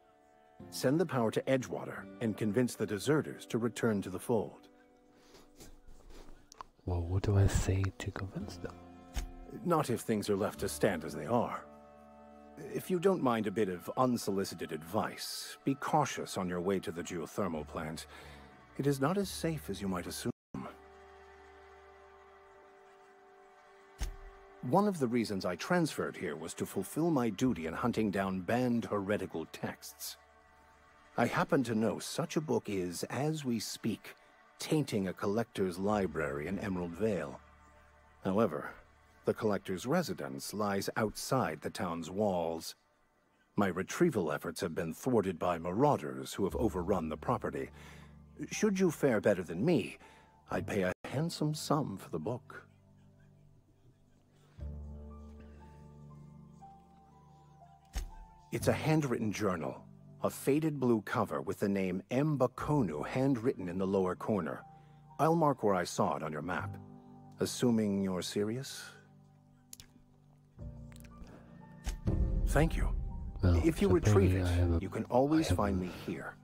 Send the power to Edgewater and convince the deserters to return to the fold. Well, what do I say to convince them? Not if things are left to stand as they are. If you don't mind a bit of unsolicited advice, be cautious on your way to the geothermal plant. It is not as safe as you might assume. One of the reasons I transferred here was to fulfill my duty in hunting down banned heretical texts. I happen to know such a book is, as we speak, tainting a collector's library in Emerald Vale. However, the collector's residence lies outside the town's walls. My retrieval efforts have been thwarted by marauders who have overrun the property. Should you fare better than me, I'd pay a handsome sum for the book. It's a handwritten journal, a faded blue cover with the name M'Bakono handwritten in the lower corner. I'll mark where I saw it on your map. Assuming you're serious? Thank you. Well, if you retrieve it, you can always find me here.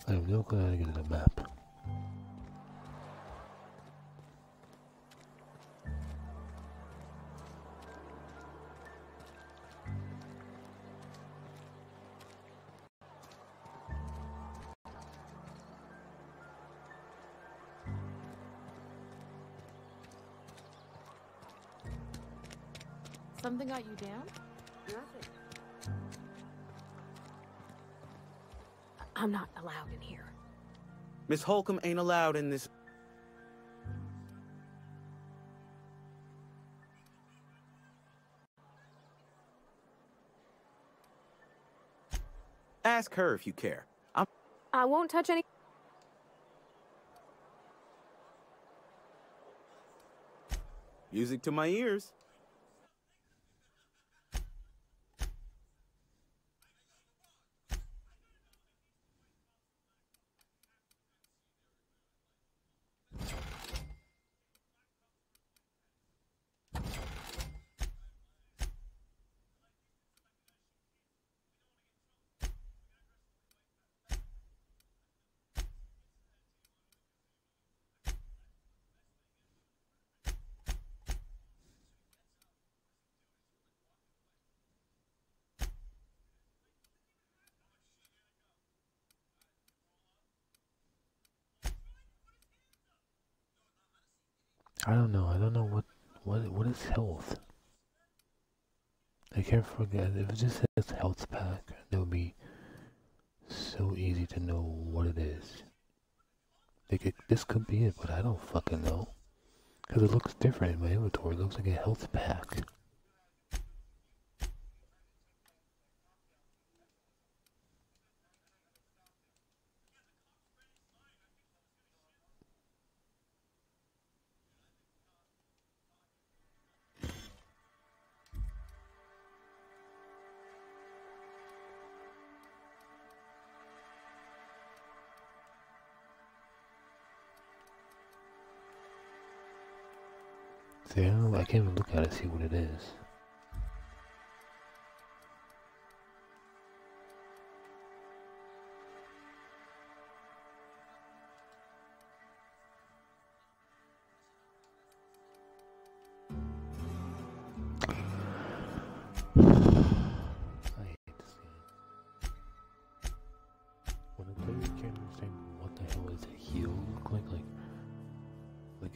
I have no clue how to get to the map. Something got you down? Nothing. I'm not allowed in here. Miss Holcomb ain't allowed in this. Ask her if you care. I won't touch any. Music to my ears. I don't know what is health. I can't forget. If it just says health pack, it would be so easy to know what it is. This could be it, but I don't fucking know. Because it looks different in my inventory. It looks like a health pack. See, I can't even look at it to see what it is.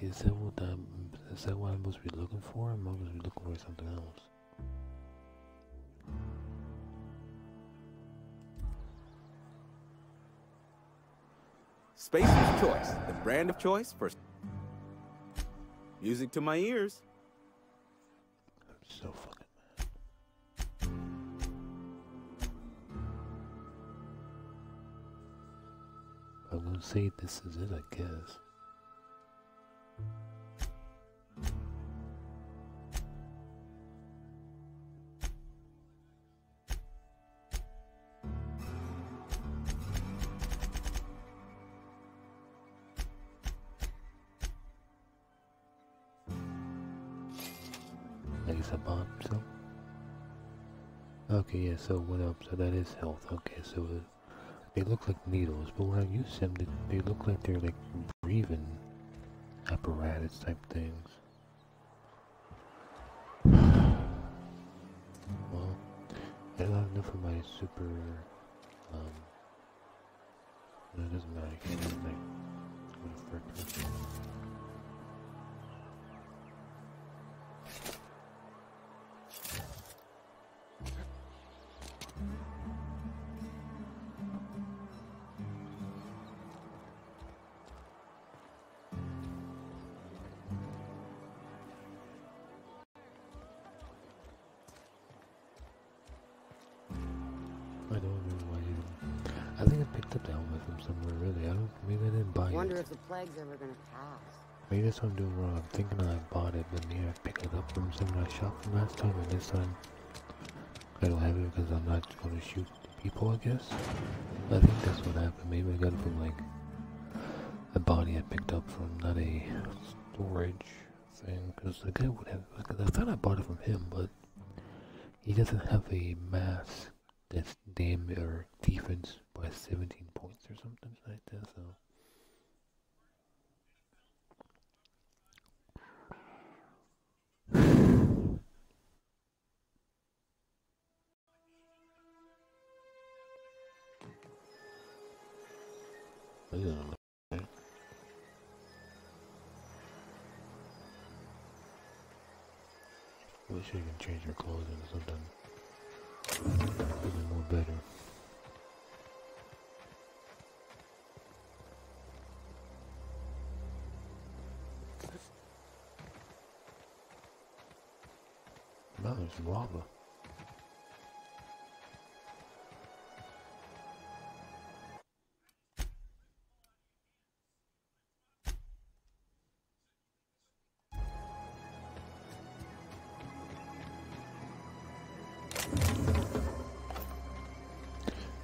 like, is that what I'm supposed to be looking for? I'm supposed to be looking for something else. Spacer's Choice, the brand of choice for music to my ears. I'm so fucking I'm gonna say this is it, I guess. I guess I bought some. Okay, yeah, so what up? So that is health. Okay, so they look like needles, but when I use them, they look like they're like breathing apparatus type things. Well, I don't have enough of my super, no, it doesn't matter, I can't just like, what a frick. I don't know why I think I picked up the helmet from somewhere, really. Maybe I didn't buy it. Wonder if the plague's ever gonna pass. Maybe that's what I'm doing wrong. I'm thinking I bought it, but maybe I picked it up from somewhere I shopped from last time, and this time I don't have it because I'm not going to shoot people, I guess. I think that's what happened. Maybe I got it from, like, a body I picked up from, not a storage thing, because the guy would have, because I thought I bought it from him, but he doesn't have a mask that's damn or defense by 17 points or something like that, so. I wish you can change your clothes into something more better. No, there's lava.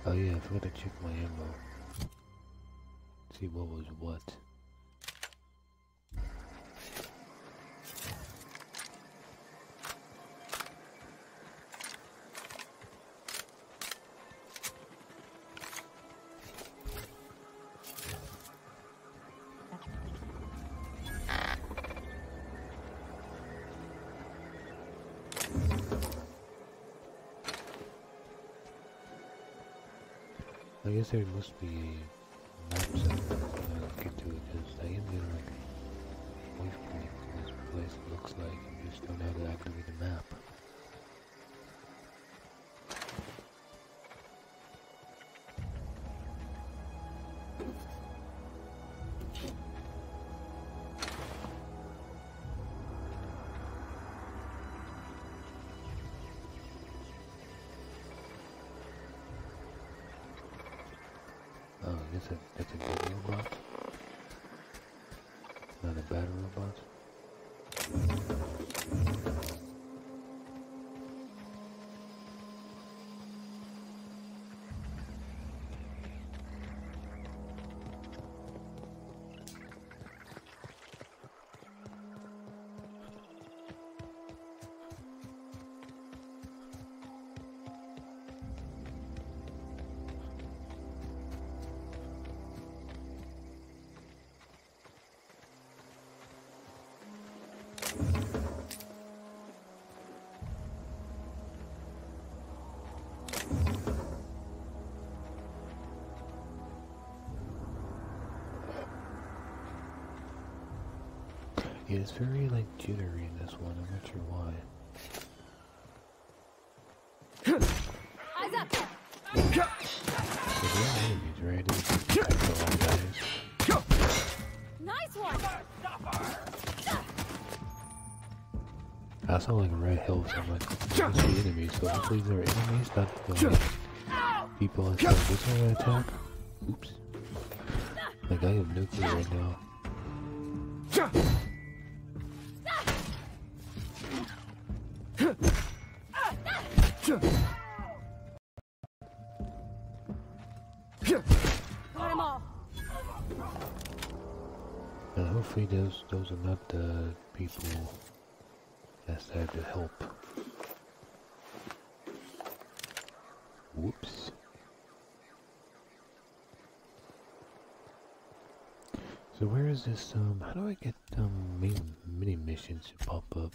Oh yeah, I forgot to check my ammo. See what was what. I guess there must be a map somewhere I'll get to it, because I am getting like waypoint for this place it looks like, and just don't know how to activate the map. Oh, I guess that's a good robot. Not a bad robot. Yeah, it's very like jittery in this one. I'm not sure why. Eyes up! So there are enemies, right? It's all guys. Nice one! I saw like a red hill, so I'm like, what's the enemies? So hopefully they're enemies, not the people I said this one attack. Oops. Like I have nuclear right now. Got 'em all. And hopefully those are not the people that's there to help. Whoops. So where is this, how do I get, mini missions to pop up?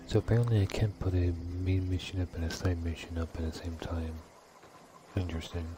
So apparently I can't put a main mission up and a side mission up at the same time. Interesting.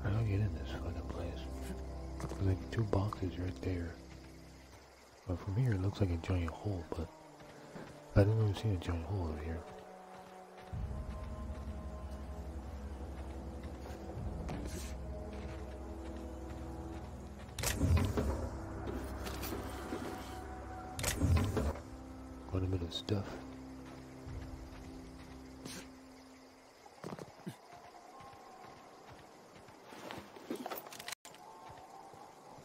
How do I get in this fucking place? There's like 2 boxes right there. But from here it looks like a giant hole, but I didn't even see a giant hole over here. Quite a bit of stuff.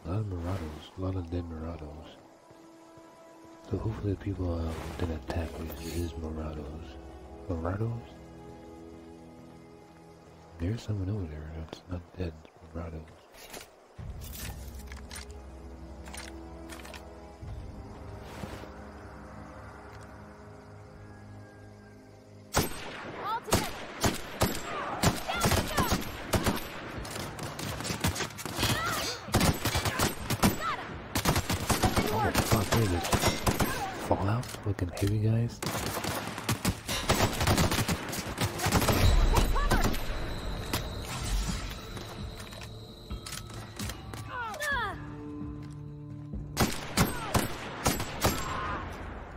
A lot of Marauders, a lot of dead Marauders. So hopefully the people that attack is Marauders. Marauders? There's someone over there that's not dead. Marauders. All together! Oh fuck, what is this? Fallout? Looking heavy guys?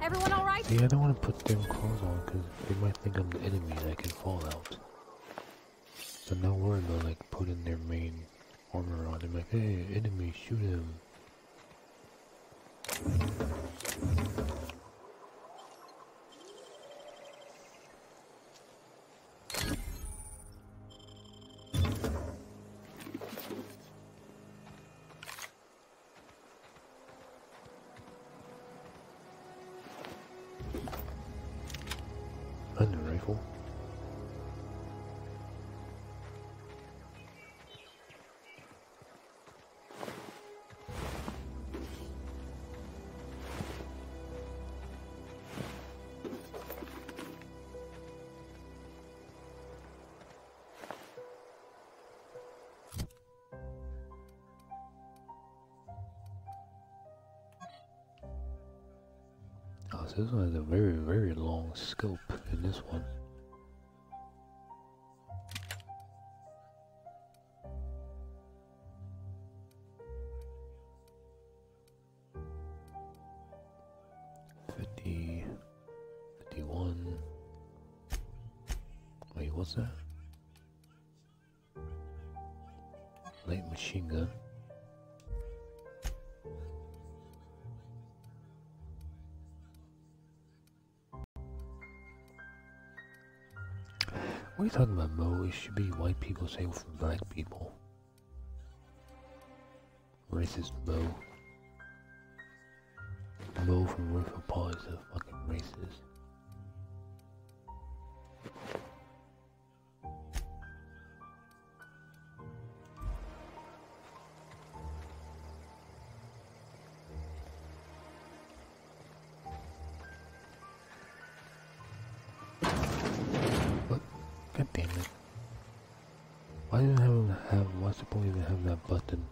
Everyone all right? See, I don't want to put them clothes on because they might think I'm the enemy and I can fall out. So no worry about like putting their main armor on. They're like, hey, enemy, shoot him. Thunder rifle. Oh, so this one has a very, very long scope in this one. Wait, what's that? Light machine gun. What are you talking about, Mo? It should be white people saying for black people. Racist Mo. Mo from River Paw is a fucking racist. What? God damn it. Why does it have, what's the point even have that button?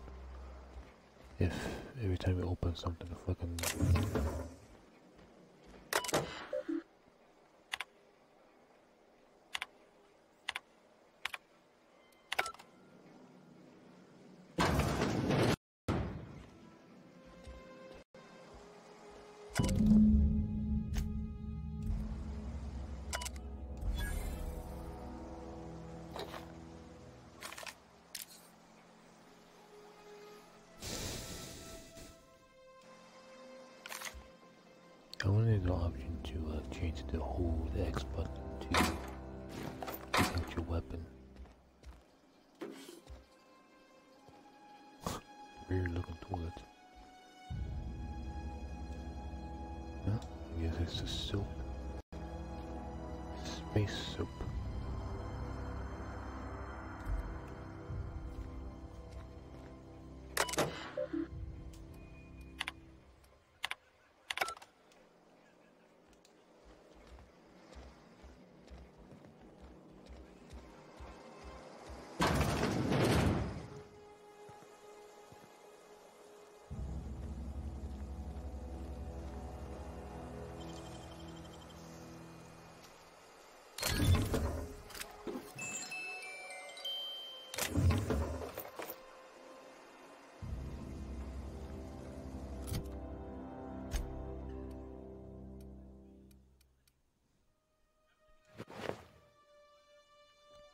If every time you open something, a fucking... I wanted the option to change the hold the X button to pick out your weapon. Weird looking toilet. Huh? I guess it's a soap. Space soap.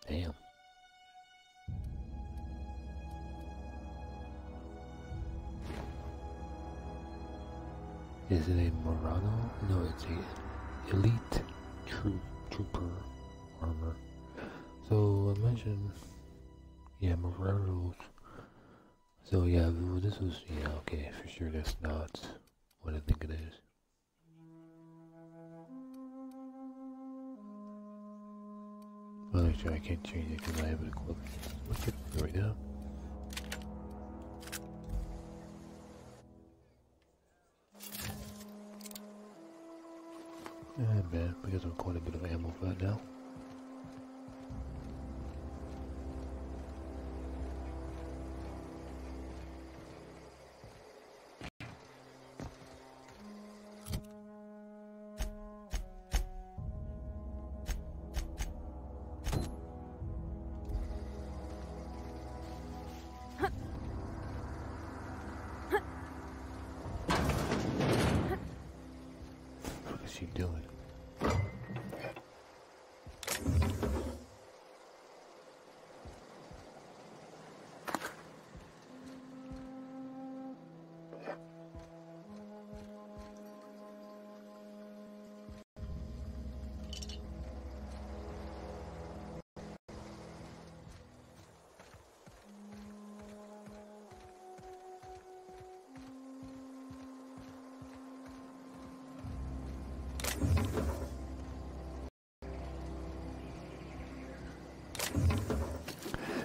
Damn. Is it a Murano? No, it's a elite trooper armor. So I mentioned, yeah, Muranos. So yeah, this was, yeah, okay, for sure that's not what I think it is. Well, actually, I can't change it because I have it equipped. What's it right now? Yeah, man, because I'm quite a bit of ammo for that now. What is she doing?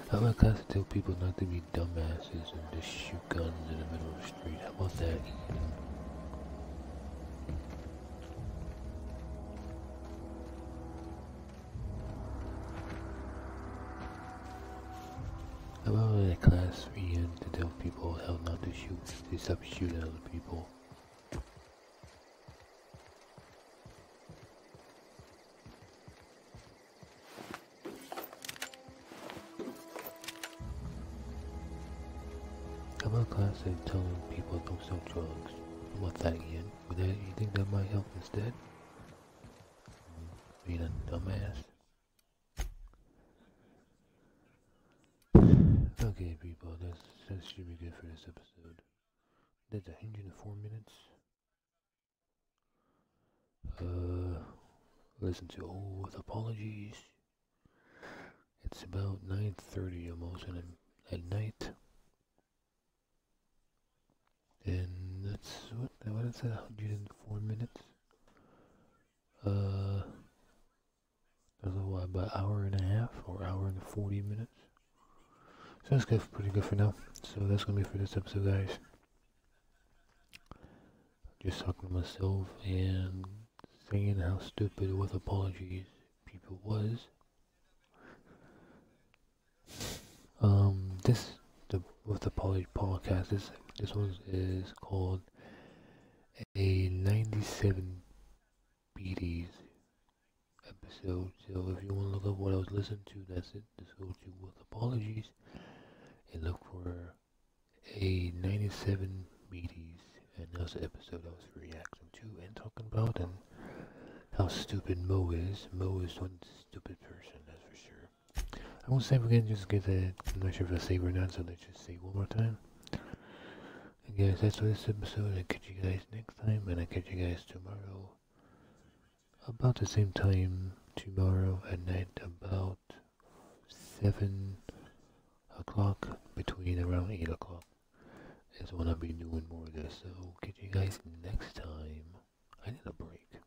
How about class tell people not to be dumbasses and just shoot guns in the middle of the street? How about that? How about a class for Ian to tell people how not to shoot? They stop shooting other people. How about class and telling people don't sell drugs? How about that, Ian? Would that, you think that might help instead? Being a dumbass. Okay, people, that should be good for this episode. That's 104 minutes. Listen to all with apologies. It's about 9:30 almost, and at night. what is it? 104 minutes. That's what, about an hour and a half or hour and 40 minutes. So that's good, pretty good for now. So that's gonna be for this episode, guys. Just talking to myself and saying how stupid with apologies people was. With the apology podcast, this one is called a 97 BDs episode. So if you want to look up what I was listening to, that's it. Just go to with apologies and look for a 97 BDs, and that's the episode I was reacting to and talking about, and how stupid Mo is. Mo is one stupid person, that's for sure. I won't say it again, just get that. I'm not sure if I save or not, so let's just say it one more time. And guys, that's for this episode. I'll catch you guys next time, and I'll catch you guys tomorrow. About the same time tomorrow at night, about 7 o'clock, between around 8 o'clock, is when I'll be doing more of this. So, catch you guys next time. I need a break.